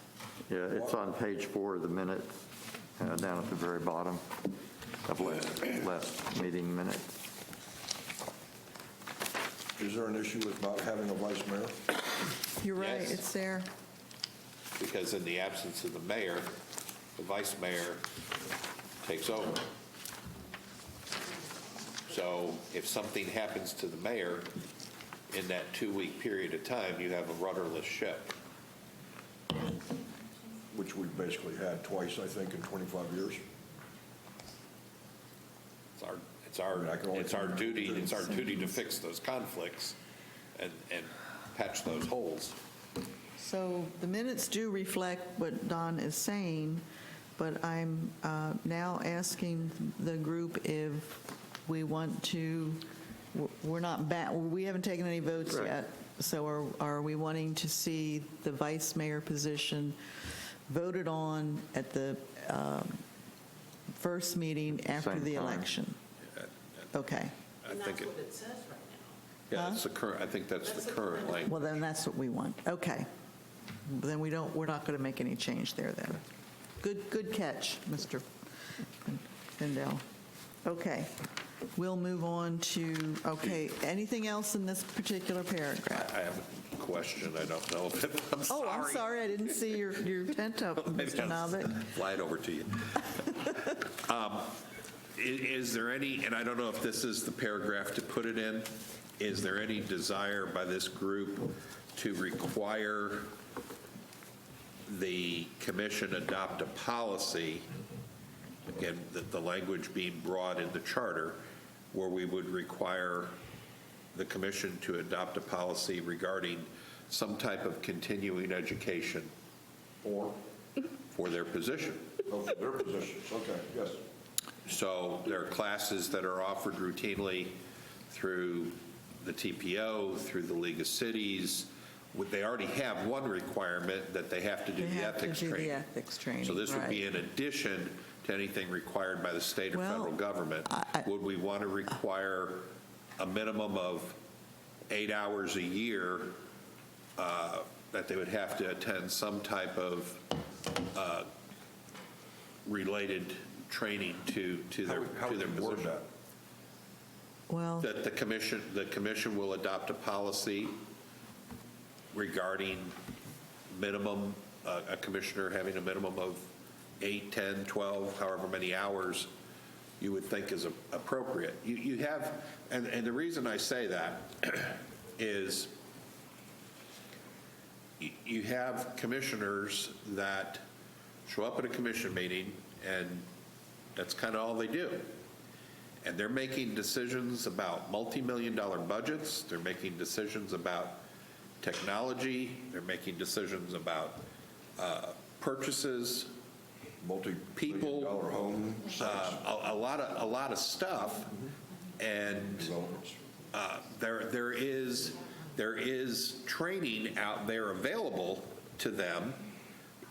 Yeah, it's on page 4 of the minutes, down at the very bottom of last meeting minutes. Is there an issue with not having a vice mayor? You're right, Yes. it's there. Because in the absence of the mayor, the vice mayor takes over. So if something happens to the mayor in that 2-week period of time, you have a rudderless ship. Which we've basically had twice, I think, in 25 years. It's our duty to fix those conflicts and patch those holes. So the minutes do reflect what Don is saying, but I'm now asking the group if we want to, we're not back, we haven't taken any votes Right. yet, so are we wanting to see the vice mayor position voted on at the first meeting after Same the time. election? Okay. I think it, it says right now. yeah, it's the current, I think that's the current language. Well, then that's what we want. Okay. Then we're not going to make any change there then. Good catch, Mr. Findell. Okay. We'll move on to, okay, anything else in this particular paragraph? I have a question, I don't know if it, I'm sorry. Oh, I'm sorry, I didn't see your tent up, Mr. Novick. Fly it over to you. Is there any, and I don't know if this is the paragraph to put it in, is there any desire by this group to require the commission adopt a policy, again, the language being broad in the charter, where we would require the commission to adopt a policy regarding some type of continuing education for their position? Oh, for their positions, okay, yes. So there are classes that are offered routinely through the TPO, through the League of Cities. They already have one requirement that they have to do They the have to ethics do the training. ethics training, So this would be right. in addition to anything required by the state or Well, federal government. I- Would we want to require a minimum of 8 hours a year that they would have to attend some type of related training to their How would you word position? that? Well, That the commission will adopt a policy regarding minimum, a commissioner having a minimum of 8, 10, 12, however many hours you would think is appropriate. You have, and the reason I say that is you have commissioners that show up at a commission meeting and that's kind of all they do. And they're making decisions about multi-million-dollar budgets, they're making decisions about technology, they're making decisions about purchases, people, Multi-billion-dollar home a lot of stuff, and developments. there is training out there available to them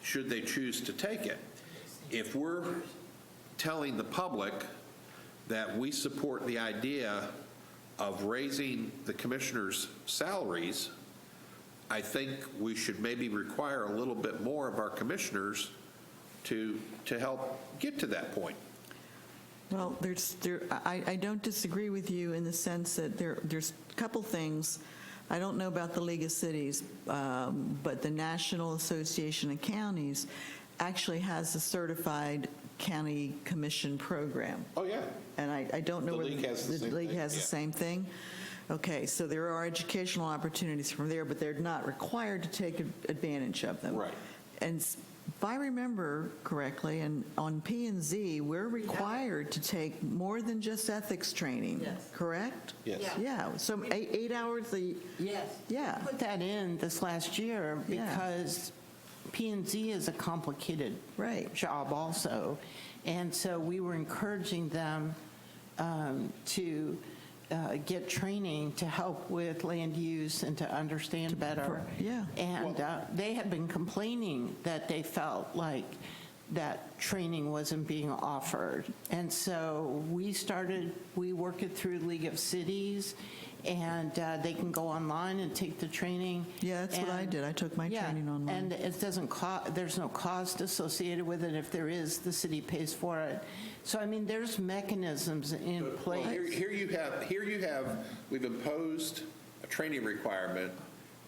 should they choose to take it. If we're telling the public that we support the idea of raising the commissioners' salaries, I think we should maybe require a little bit more of our commissioners to help get to that point. well, I don't disagree with you in the sense that there's a couple things. I don't know about the League of Cities, but the National Association of Counties actually has a certified county commission program. Oh, yeah. And I don't know The whether league has the the same league thing, has the yeah. same thing. Okay, so there are educational opportunities from there, but they're not required to take advantage of them. Right. And if I remember correctly, and on P&Z, we're required to take more than just ethics training. Yes. Correct? Yes. Yeah, so 8 hours Yes. Yeah. Put that in this last year Yeah. because P&Z is a complicated Right. job also. And so we were encouraging them to get training to help with land use and to understand better. yeah. And they had been complaining that they felt like that training wasn't being offered. And so we work it through League of Cities, and they can go online and take the training. Yeah, that's what I did. I took my training online. And it doesn't there's no cost associated with it. If there is, the city pays for it. So, I mean, there's mechanisms in Well, place. here you have, we've imposed a training requirement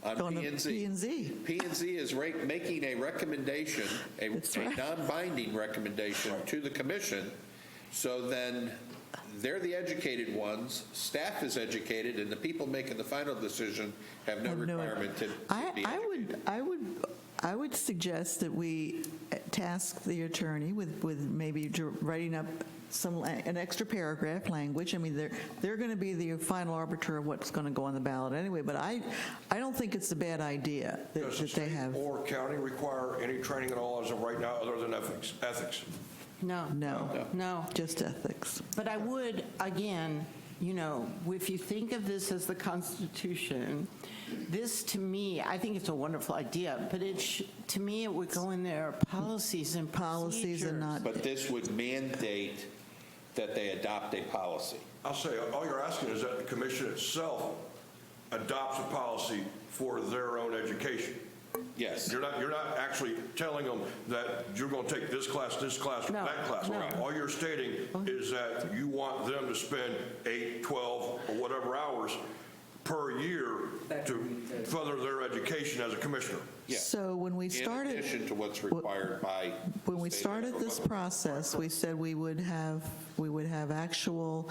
on On the P&Z. P&Z. P&Z is making a recommendation, a That's right. non-binding recommendation to the commission, so then they're the educated ones, staff is educated, and the people making the final decision have no Have no- requirement to be educated. I would suggest that we task the attorney with maybe writing up an extra paragraph language. I mean, they're going to be the final arbiter of what's going to go on the ballot anyway, but I don't think it's a bad idea that Does the they state have. or county require any training at all as of right now, other than ethics? No. Just ethics. But I would, again, if you think of this as the Constitution, this, to me, I think it's a wonderful idea, but to me, it would go in there, policies and Not. But this would mandate that they adopt a policy. I'll say, all you're asking is that the commission itself adopts a policy for their own education. Yes. You're not actually telling them that you're going to take this class, or No, that class. no. All you're stating is that you want them to spend 8, 12, or whatever hours per year to further their education as a commissioner. Yeah. So when we started. In addition to what's required by. When we the state started this government. process, we said we would have actual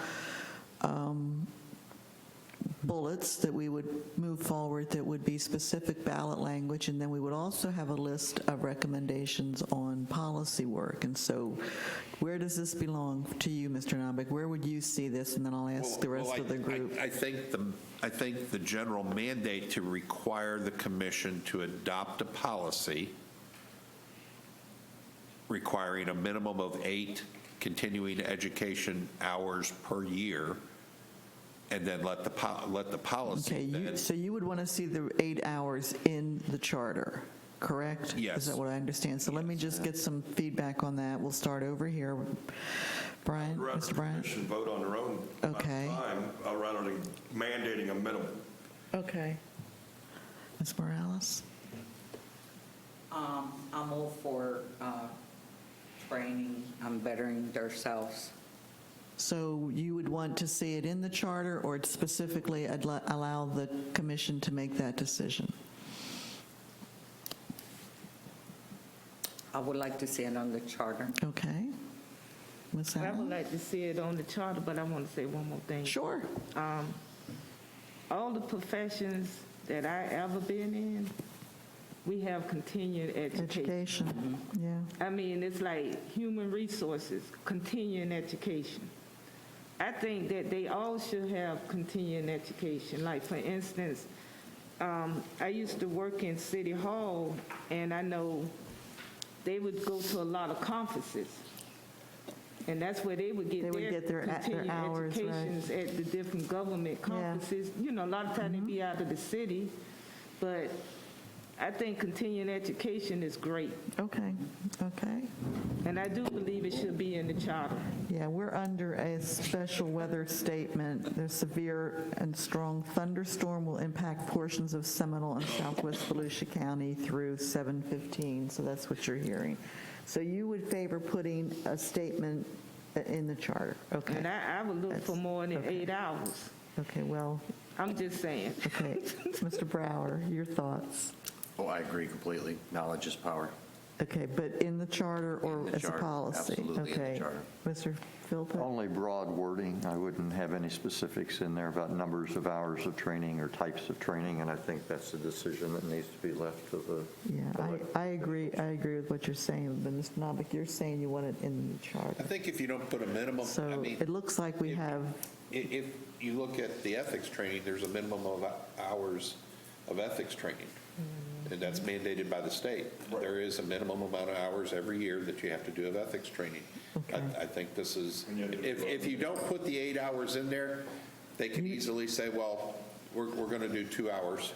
bullets that we would move forward that would be specific ballot language, and then we would also have a list of recommendations on policy work. And so where does this belong to you, Mr. Nobick? Where would you see this? And then I'll ask the rest of the group. I think the general mandate to require the commission to adopt a policy requiring a minimum of 8 continuing education hours per year, and then let the policy Okay, then. so you would want to see the 8 hours in the charter, correct? Yes. Is that what I understand? So let me just get some feedback on that. We'll start over here. Brian, Rather Mr. the Bryant? commission vote on their own Okay. time, rather than mandating a minimum. Okay. Ms. Morales? I'm all for training and bettering themselves. So you would want to see it in the charter, or specifically allow the commission to make that decision? I would like to see it on the charter. Okay. Ms. I would Allen? like to see it on the charter, but I want to say one more thing. Sure. All the professions that I ever been in, we have continuing education. Education, yeah. I mean, it's like human resources, continuing education. I think that they all should have continuing education. Like, for instance, I used to work in City Hall, and I know they would go to a lot of conferences. And that's where they would get their continuing hours, right. educations at the different government conferences. You know, a lot of times they be out of the city, but I think continuing education is great. Okay, okay. And I do believe it should be in the charter. Yeah, we're under a special weather statement. The severe and strong thunderstorm will impact portions of Seminole and southwest Volusia County through 7/15, so that's what you're hearing. So you would favor putting a statement in the charter? Okay. And I would look for more than 8 hours. Okay, well, I'm just saying. okay. Mr. Brower, your thoughts? Oh, I agree completely. Knowledge is power. Okay, but in the charter or In the as a charter, policy? absolutely in the Okay. charter. Mr. Philpott? Only broad wording. I wouldn't have any specifics in there about numbers of hours of training or types of training, and I think that's a decision that needs to be left to the. Yeah, I agree with what you're saying, but Mr. Nobick, you're saying you want it in the I charter. think if you don't put a minimum, I So mean, it looks like we have, if you look at the ethics training, there's a minimum of hours of ethics training, and that's mandated by the state. There is a minimum amount of hours every year that you have to do of ethics training. Okay. I think this is, if you don't put the 8 hours in there, They can easily say, well, we're going to do 2 hours.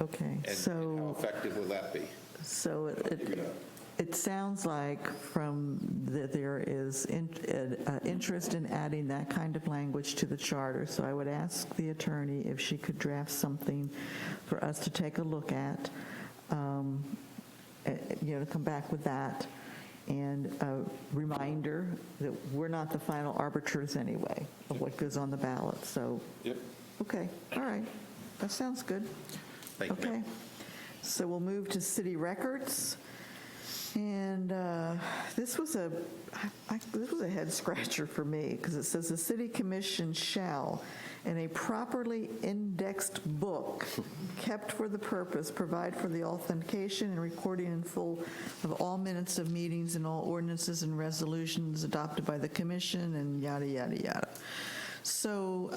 Okay, And how so, effective will that be? so it sounds like that there is interest in adding that kind of language to the charter. So I would ask the attorney if she could draft something for us to take a look at, to come back with that. And a reminder that we're not the final arbiters anyway of what goes on the ballot. So, Yep. okay, all right, that sounds good. Thank you, Okay, ma'am. so we'll move to city records. And this was a head scratcher for me, because it says the city commission shall, in a properly indexed book kept for the purpose, provide for the authentication and recording in full of all minutes of meetings and all ordinances and resolutions adopted by the commission, and yada, yada, yada. So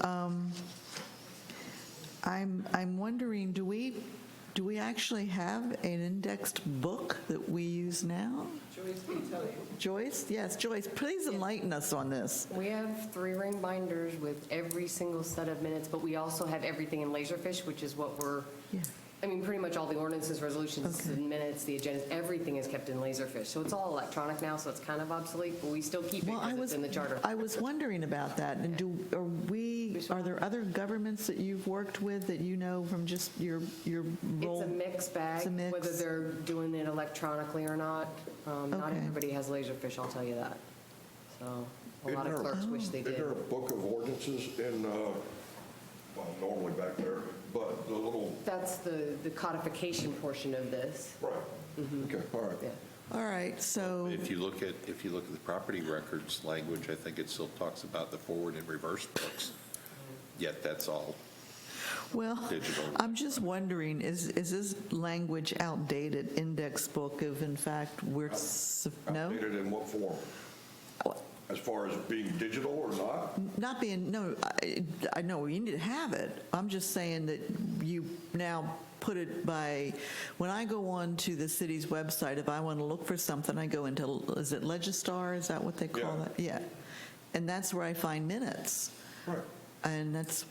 I'm wondering, do we actually have an indexed book that we use now? Joyce can tell you. Joyce? Yes, Joyce, please enlighten us on this. We have 3-ring binders with every single set of minutes, but we also have everything in Laserfish, which is what we're, Yeah. I mean, pretty much all the ordinances, resolutions, Okay. and minutes, the agendas, everything is kept in Laserfish. So it's all electronic now, so it's kind of obsolete, but we still keep it Well, because it's in the charter. I was wondering about that. And are there other governments that you've worked with that you know from just your role? It's a mixed bag, It's a mix? whether they're doing it electronically or not. Not Okay. everybody has Laserfish, I'll tell you that. So a lot of Isn't there- clerks wish they Is there a did. book of ordinances in, well, normally back there, but the little, That's the codification portion of this. right, okay, all right. Yeah. All right, so, If you look at the property records language, I think it still talks about the forward and reverse books, yet that's all well, digital. I'm just wondering, is this language outdated, index book of, in fact, no? Outdated in what form? As far as being digital or not? Not being, no, I know you need to have it. I'm just saying that you now put it by, when I go on to the city's website, if I want to look for something, I go into, is it Legistar? Is that what they call Yeah. that? Yeah. And that's where I find minutes. Right. And that's,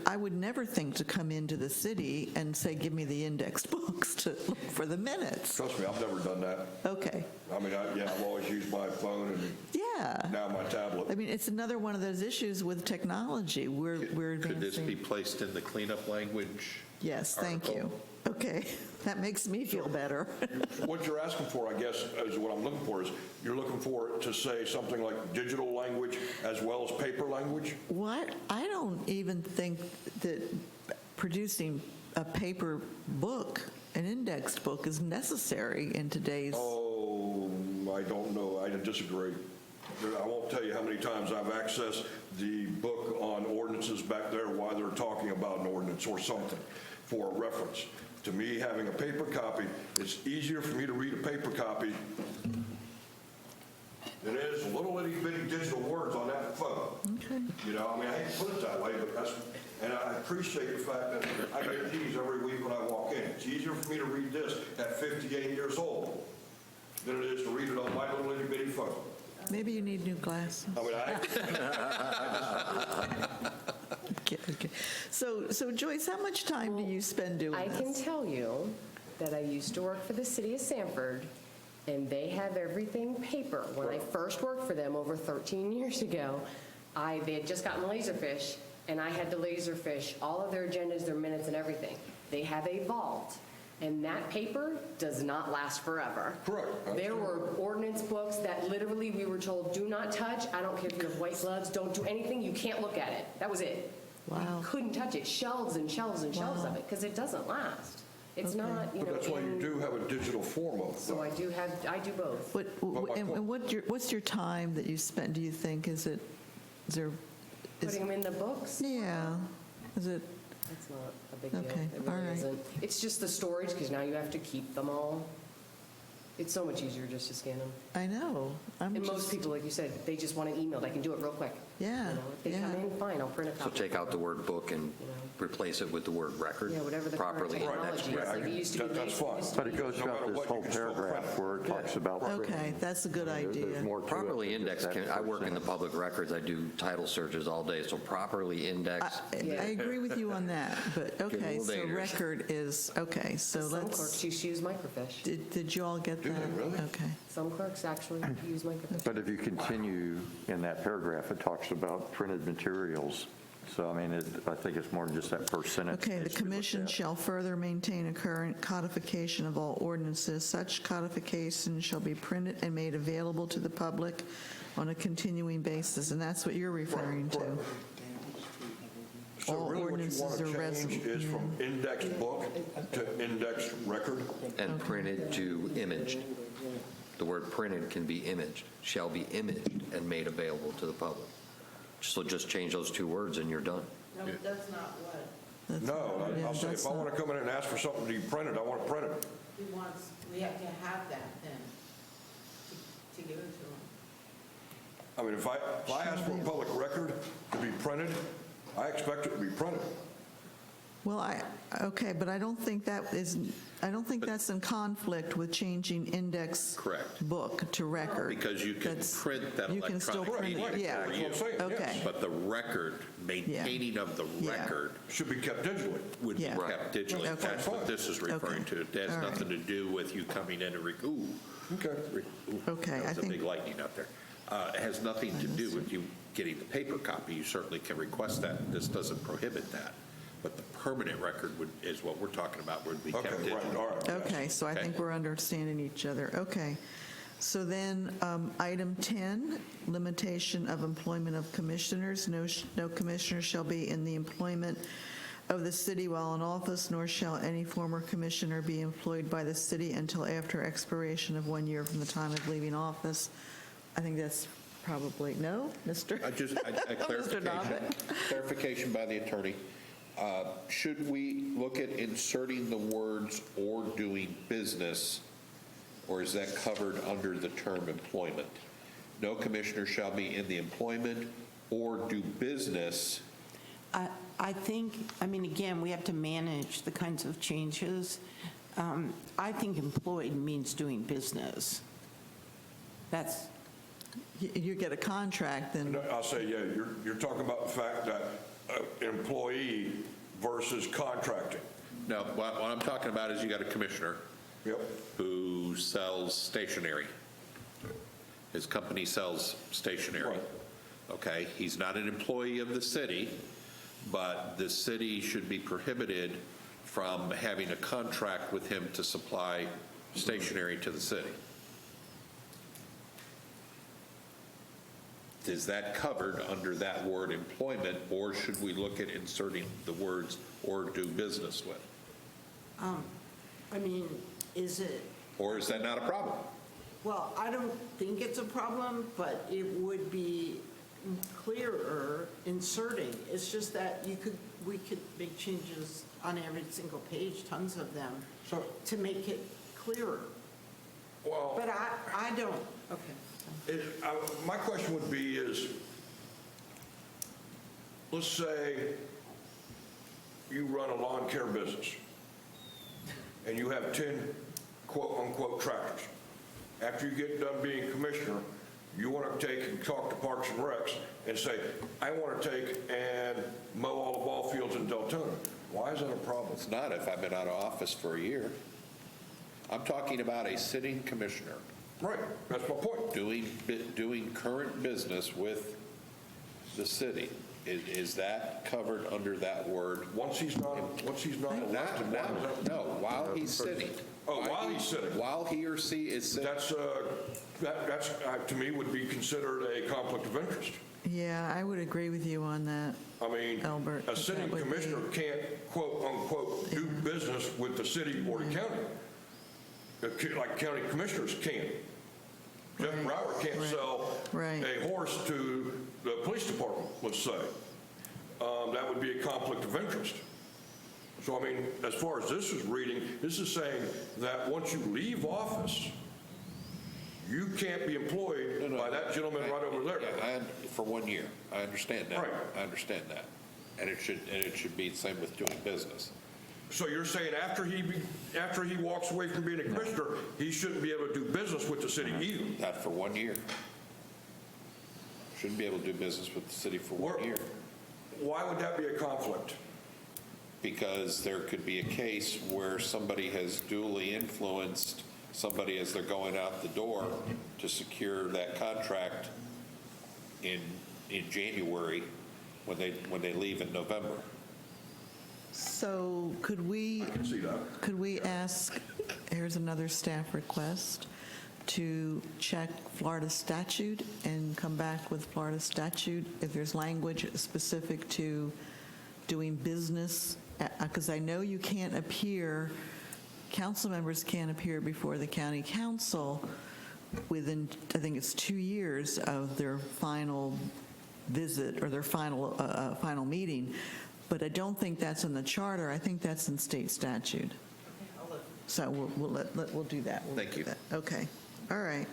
I would never think to come into the city and say, give me the indexed books to look for the minutes. Trust me, I've never done that. Okay. I mean, I've always used my phone and Yeah. now my tablet. I mean, it's another one of those issues with technology. We're Could this be advancing. placed in the cleanup language? Yes, thank you. Okay, that makes me feel better. What you're asking for, I guess, is what I'm looking for, is you're looking for it to say something like digital language as well as paper language? What? I don't even think that producing a paper book, an indexed book, is necessary in today's. Oh, I don't know. I disagree. I won't tell you how many times I've accessed the book on ordinances back there while they're talking about an ordinance or something for a reference. To me, having a paper copy, it's easier for me to read a paper copy than it is little itty bitty digital words on that phone. Okay. You know, I mean, I hate to put it that way, but that's, and I appreciate the fact that I get these every week when I walk in. It's easier for me to read this at 58 years old than it is to read it on my little itty bitty phone. Maybe you need new glasses. I mean, Okay. So Joyce, how much time do you spend doing I can this? tell you that I used to work for the city of Sanford, and they have everything paper. When I first worked for them over 13 years ago, they had just gotten Laserfish, and I had to Laserfish all of their agendas, their minutes, and everything. They have a vault, and that paper does not last forever. Correct. There were ordinance books that literally we were told, do not touch. I don't care if you have white gloves, don't do anything, you can't look at it. That was it. Wow. You couldn't touch it. Shelves and shelves and shelves of it, because it doesn't last. It's Okay. not, but that's why you do have a digital form of it. So I do both. And what's your time that you spend, do you think? Is there? Putting them in the books, Yeah. Is it? that's not a big deal. Okay, It all really right. isn't. It's just the storage, because now you have to keep them all. It's so much easier just to scan them. I know. And most people, like you said, they just want it emailed. I can do it real quick. Yeah, You know, if they come yeah. in, fine, I'll print a So copy. take out the word book and You know. replace it with the word record. Yeah, whatever the current properly indexed technology is. record. Like it used to be That's fine. But it goes No throughout matter this what, whole you can still print paragraph it. where it talks about. Okay, that's a good idea. There's more to it Properly than just indexed, that I work in the first public records, I do title searches all day, so properly indexed. I agree with you on that, but, okay, little so dangerous. record is, okay, so Some let's, clerks used to use microfiche. did you all get that? really? Okay. Some clerks actually use microfiche. But if you continue in that paragraph, it talks about printed materials. So, I mean, I think it's more than just that first sentence. Okay, the needs to be looked commission at. shall further maintain a current codification of all ordinances. Such codification shall be printed and made available to the public on a continuing basis, and that's what you're referring to. So All really what you ordinances want to are change is from indexed book to indexed record? And printed to imaged. The word printed can be imaged, shall be imaged and made available to the public. So just change those two words and you're done. No, that's not what That's- No, yeah, I'll say, that's if I want not- to come in and ask for something to be printed, I want it printed. he wants, we have to have that then, to give it to him. I mean, if I ask for a public record to be printed, I expect it to be printed. Well, okay, but I don't think that's in conflict with changing index Correct. book to record. Because you can That's- print that you can still electronic print it, media yeah. for That's what I'm saying, Okay. yes. But the record, maintaining of the Yeah. record Should be kept digitally. would be Yeah. kept digitally. Okay. That's what this is referring Okay. to. It has All right. nothing to do with you coming in and, ooh. Okay. Ooh, Okay, I That was a think- big lightning out there. It has nothing to do with you getting the paper copy. You certainly can request that. This doesn't prohibit that. But the permanent record is what we're talking about, would be kept Okay, digital. right, all right. yes. Okay, so I Okay. think we're understanding each other. Okay. So then, item 10, limitation of employment of commissioners. No commissioner shall be in the employment of the city while in office, nor shall any former commissioner be employed by the city until after expiration of 1 year from the time of leaving office. I think that's probably, no, Mr.? A Mr. Dobbett? clarification by the attorney. Should we look at inserting the words "or doing business," or is that covered under the term employment? No commissioner shall be in the employment or do business. I think, I mean, again, we have to manage the kinds of changes. I think employed means doing business. That's, You get a contract, then, No, I'll say, yeah, you're talking about the fact that employee versus contracting. No, what I'm talking about is you got a commissioner Yep. who sells stationery. His company sells stationery. Right. Okay, he's not an employee of the city, but the city should be prohibited from having a contract with him to supply stationery to the city. Is that covered under that word employment, or should we look at inserting the words "or do business with"? I mean, is it, Or is that not a problem? well, I don't think it's a problem, but it would be clearer inserting. It's just that we could make changes on every single page, tons of them, So- to make it clearer. Well, But I don't, okay. my question would be is, let's say you run a lawn care business and you have 10 quote-unquote tractors. After you get done being commissioner, you want to take and talk to Parks and Recs and say, I want to take and mow all the ball fields in Deltona. Why is that a problem? It's not if I've been out of office for a year. I'm talking about a sitting commissioner Right, that's my point. doing current business with the city. Is that covered under that word? Once he's not elected, why is that? No, while he's sitting. Oh, while he's sitting. While he or she is sitting. That's, to me, would be considered a conflict of interest. yeah, I would agree with you on that. I mean, Albert, a sitting that would be- commissioner can't, quote-unquote, do business with the city or the county, like county commissioners can. Jeff Right, Brower can't right, sell right. a horse to the police department, let's say. That would be a conflict of interest. So, I mean, as far as this is reading, this is saying that once you leave office, you can't be employed by that gentleman right over there. Yeah, for 1 year. I understand that. Right. I understand that. And it should be the same with doing business. So you're saying after he walks away from being a commissioner, he shouldn't be able to do business with the city either? Not for 1 year. Shouldn't be able to do business with the city for 1 year. Why would that be a conflict? Because there could be a case where somebody has duly influenced somebody as they're going out the door to secure that contract in January when they leave in November. So could we, I can see that. could we ask, here's another staff request, to check Florida statute and come back with Florida statute if there's language specific to doing business? Because I know you can't appear, council members can't appear before the county council within, I think it's 2 years of their final visit or their final meeting. But I don't think that's in the charter. I think that's in state statute. So we'll do that. Thank you. Okay. All right.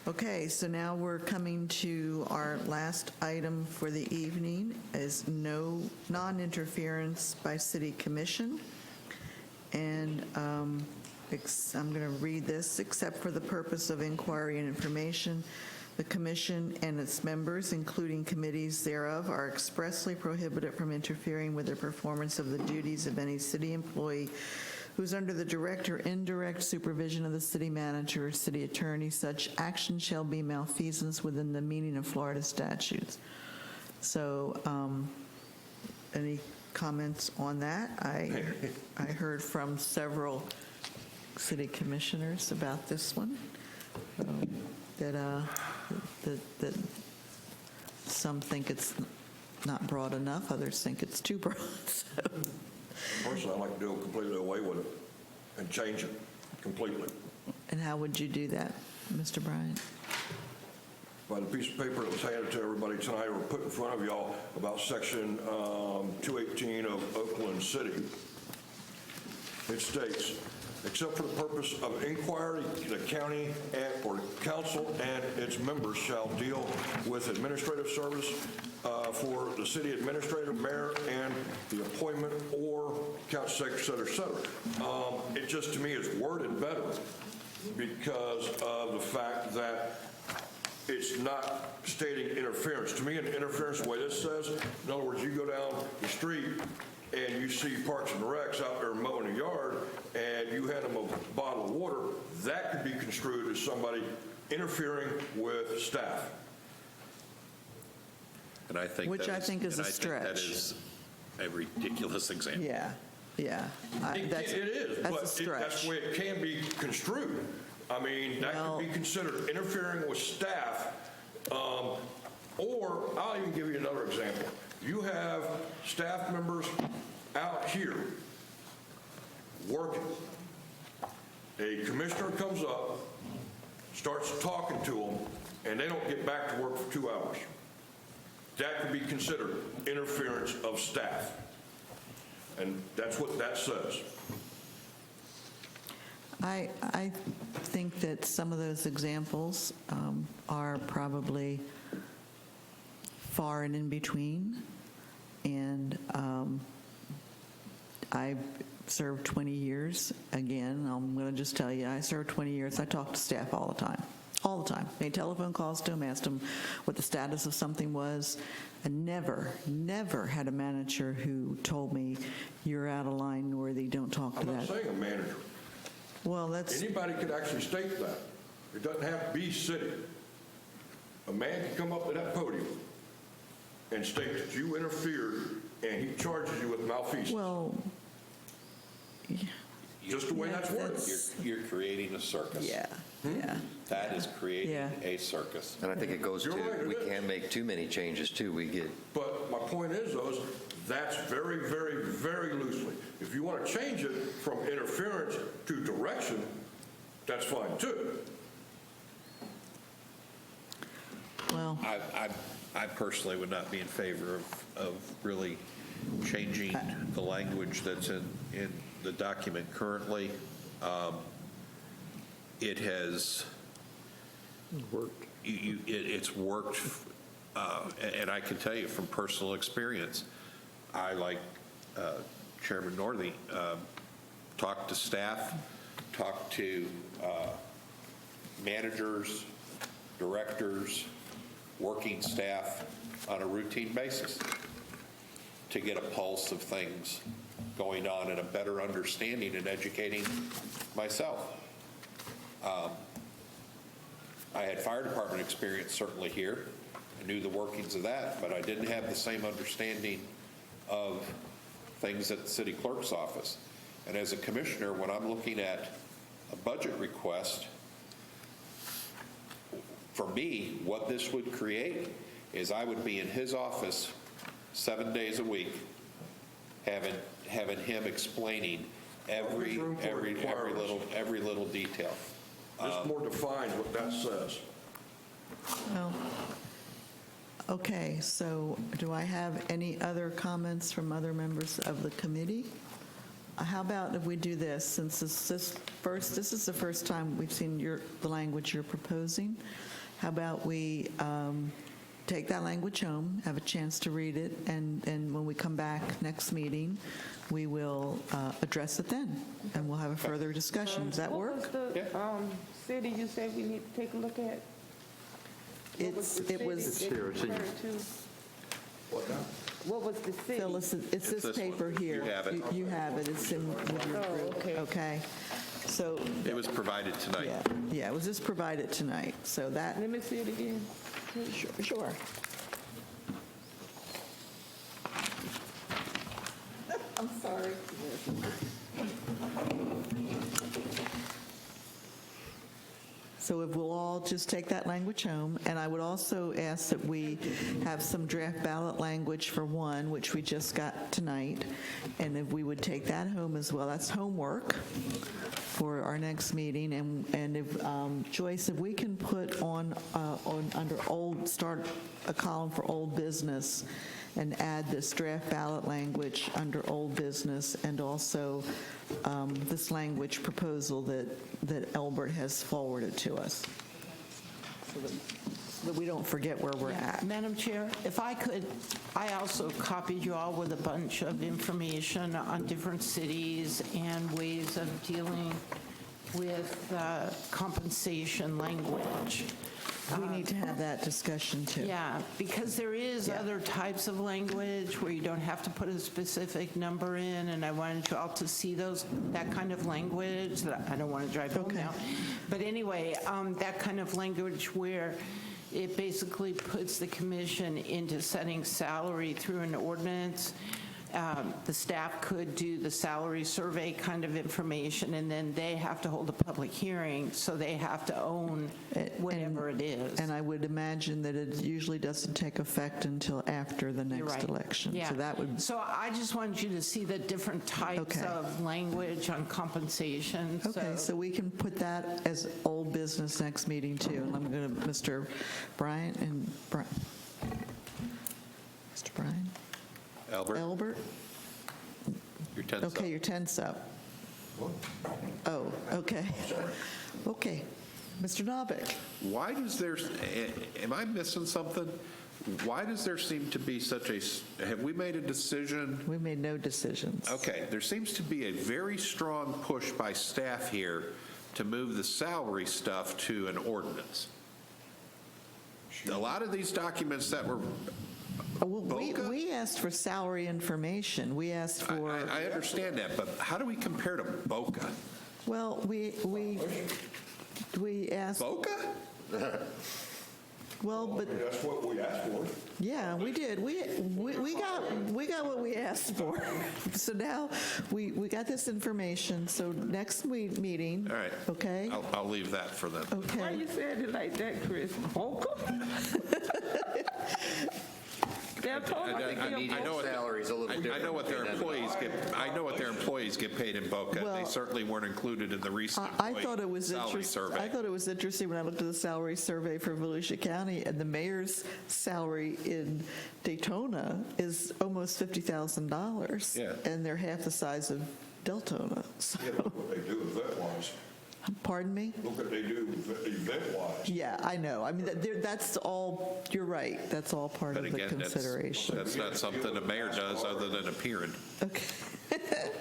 Okay, so now we're coming to our last item for the evening is no non-interference by city commission. And I'm going to read this. Except for the purpose of inquiry and information, the commission and its members, including committees thereof, are expressly prohibited from interfering with the performance of the duties of any city employee who's under the direct or indirect supervision of the city manager or city attorney. Such action shall be malfeasance within the meaning of Florida statutes. So, any comments on that? I heard from several city commissioners about this one, that some think it's not broad enough, others think it's too broad. So. Personally, I'd like to do completely away with it and change it completely. And how would you do that, Mr. Bryant? By the piece of paper that was handed to everybody tonight or put in front of y'all about section 218 of Oakland City. It states, except for the purpose of inquiry, the county or council and its members shall deal with administrative service for the city administrator, mayor, and the appointment or county secretary, et cetera. It just, to me, is worded better because of the fact that it's not stating interference. To me, an interference, the way this says, in other words, you go down the street and you see Parks and Recs out there mowing a yard, and you hand them a bottle of water, that could be construed as somebody interfering with staff. And I think Which I think is a stretch. That is a ridiculous example. Yeah, yeah. It is, that's but a stretch. that's the way it can be construed. I mean, that could be considered interfering with staff, or I'll even give you another example. You have staff members out here working. A commissioner comes up, starts talking to them, and they don't get back to work for 2 hours. That could be considered interference of staff. And that's what that says. I think that some of those examples are probably far and in between. And I served 20 years. Again, I'm going to just tell you, I served 20 years. I talked to staff all the time. All the time. Made telephone calls to them, asked them what the status of something was. I never had a manager who told me, you're out of line, Northey, don't talk to that. I'm not saying a manager. Well, that's... Anybody could actually state that. It doesn't have to be city. A man can come up to that podium and state that you interfered and he charges you with malfeasance. Well... Just the way that's worded. You're creating a circus. Yeah, yeah. That is creating Yeah. a circus. And I think it goes to, You're right, it we is. can't make too many changes, too. We get, But my point is, though, is that's very, very, very loosely. If you want to change it from interference to direction, that's fine, too. Well, I personally would not be in favor of really changing the language that's in the document currently. It has worked. It's worked, and I can tell you from personal experience, I, like Chairman Northey, talk to staff, talk to managers, directors, working staff on a routine basis to get a pulse of things going on and a better understanding and educating myself. I had fire department experience certainly here. I knew the workings of that, but I didn't have the same understanding of things at the city clerk's office. And as a commissioner, when I'm looking at a budget request, for me, what this would create is I would be in his office 7 days a week, having him explaining every little detail. Just more define what that says. Well, okay, so do I have any other comments from other members of the committee? How about if we do this, since this is the first time we've seen the language you're proposing. How about we take that language home, have a chance to read it, and when we come back next meeting, we will address it then, and we'll have a further discussion. Does that work? What was the city you said we need to take a look at? It was, It's here, it's in- What was the city? Phyllis, it's It's this this paper one. here. You have it. You have it, it's in with your Oh, group. okay. Okay, so, It was provided tonight. yeah, it was just provided tonight, so that, Let me see it again. sure. I'm sorry. So if we'll all just take that language home, and I would also ask that we have some draft ballot language for one, which we just got tonight, and if we would take that home as well, that's homework for our next meeting, and if, Joyce, if we can put on under old, start a column for old business, and add this draft ballot language under old business, and also this language proposal that Elbert has forwarded to us, so that we don't forget where we're at. Madam Chair, if I could, I also copied you all with a bunch of information on different cities and ways of dealing with compensation language. We need to have that discussion, too. Yeah, because there is Yeah. other types of language where you don't have to put a specific number in, and I wanted you all to see that kind of language, that I don't want to drive home Okay. now. But anyway, that kind of language where it basically puts the commission into setting salary through an ordinance. The staff could do the salary survey kind of information, and then they have to hold a public hearing, so they have to own whatever it is. And I would imagine that it usually doesn't take effect until after the You're next right. election. Yeah. So that would, So I just wanted you to see the different types Okay. of language on compensation. okay, so we can put that as old business next meeting, too. And I'm going to, Mr. Bryant and, Mr. Bryan? Albert, Elbert? your 10 Okay, your 10's up. Oh, okay. Okay. Mr. Novick? why does there, am I missing something? Why does there seem to be such have we made a decision? We made no decisions. Okay, there seems to be a very strong push by staff here to move the salary stuff to an ordinance. A lot of these documents that were, Well, BOCA? we asked for salary information. We asked for, I understand that, but how do we compare to BOCA? well, we asked, BOCA? well, but, That's what we asked for. yeah, we did. We got what we asked for. So now, we got this information, so next meeting. All right. Okay? I'll leave that for them. Why Okay. you said it like that, Chris? Vocal? I know what Salary's a little I different. know what their employees get. I know what their employees get paid in BOCA. They Well, certainly weren't included in the recent I employee thought it was salary interesting. survey. I thought it was interesting when I looked at the salary survey for Volusia County, and the mayor's salary in Daytona is almost $50,000. Yeah. And they're half the size of Deltona. So, What they do with that was, Pardon me? Look what they do event-wise. Yeah, I know. I mean, that's all, you're right, that's all part But of the again, consideration. that's not something the mayor does other than appearing. Okay.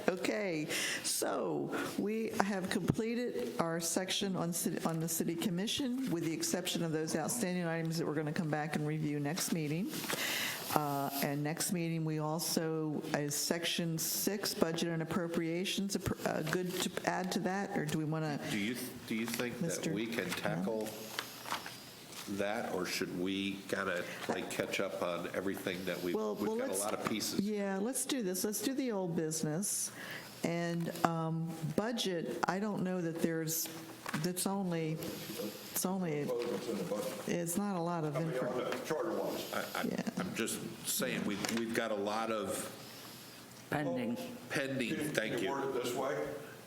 Okay, so we have completed our section on the city commission, with the exception of those outstanding items that we're going to come back and review next meeting. And next meeting, we also, as section 6, budget and appropriations, good to add to that, or do we want to? Do you think that Mr. we can tackle that, or should we kind of play catch up on everything that we've got a let's- lot of pieces? Yeah, let's do this. Let's do the old business. And budget, I don't know that it's not a lot of I mean, on information. the charter-wise. Yeah. I'm just saying, we've got a lot of Pending. pending, thank Can you. word it this way?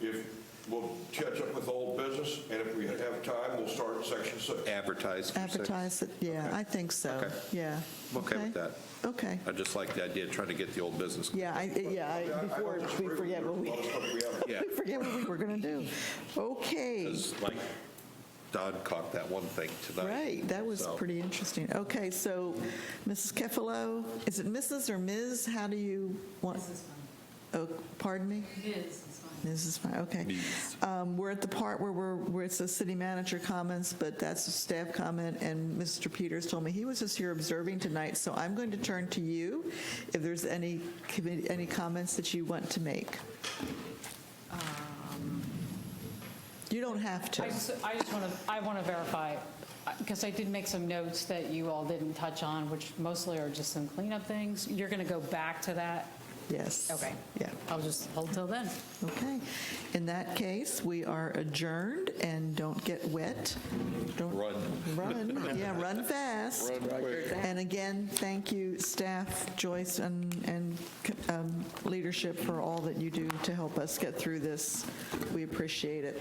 If we'll catch up with old business, and if we have time, we'll start section 6. Advertise. for six. Advertise it, yeah, I think so. Okay. Yeah. I'm okay with that. Okay. I just like the idea of trying to get the old business. Before we forget what we, Yeah, we forget what we were going to do. Okay. because like Don caught that one thing tonight. Right, that was So- pretty interesting. Okay, so Mrs. Kefalo, is it Mrs. or Ms.? How do you want? Oh, pardon me? Ms. is fine, okay. We're at the part where it's the city manager comments, but that's a staff comment, and Mr. Peters told me he was just here observing tonight, so I'm going to turn to you if there's any comments that you want to make. You don't have to. I want to verify, because I did make some notes that you all didn't touch on, which mostly are just some cleanup things. You're going to go back to that? Yes. Okay. Yeah. I'll just hold till then. Okay. In that case, we are adjourned, and don't get wet. Don't Run. Run, yeah, run fast. And again, thank you, staff, Joyce, and leadership for all that you do to help us get through this. We appreciate it.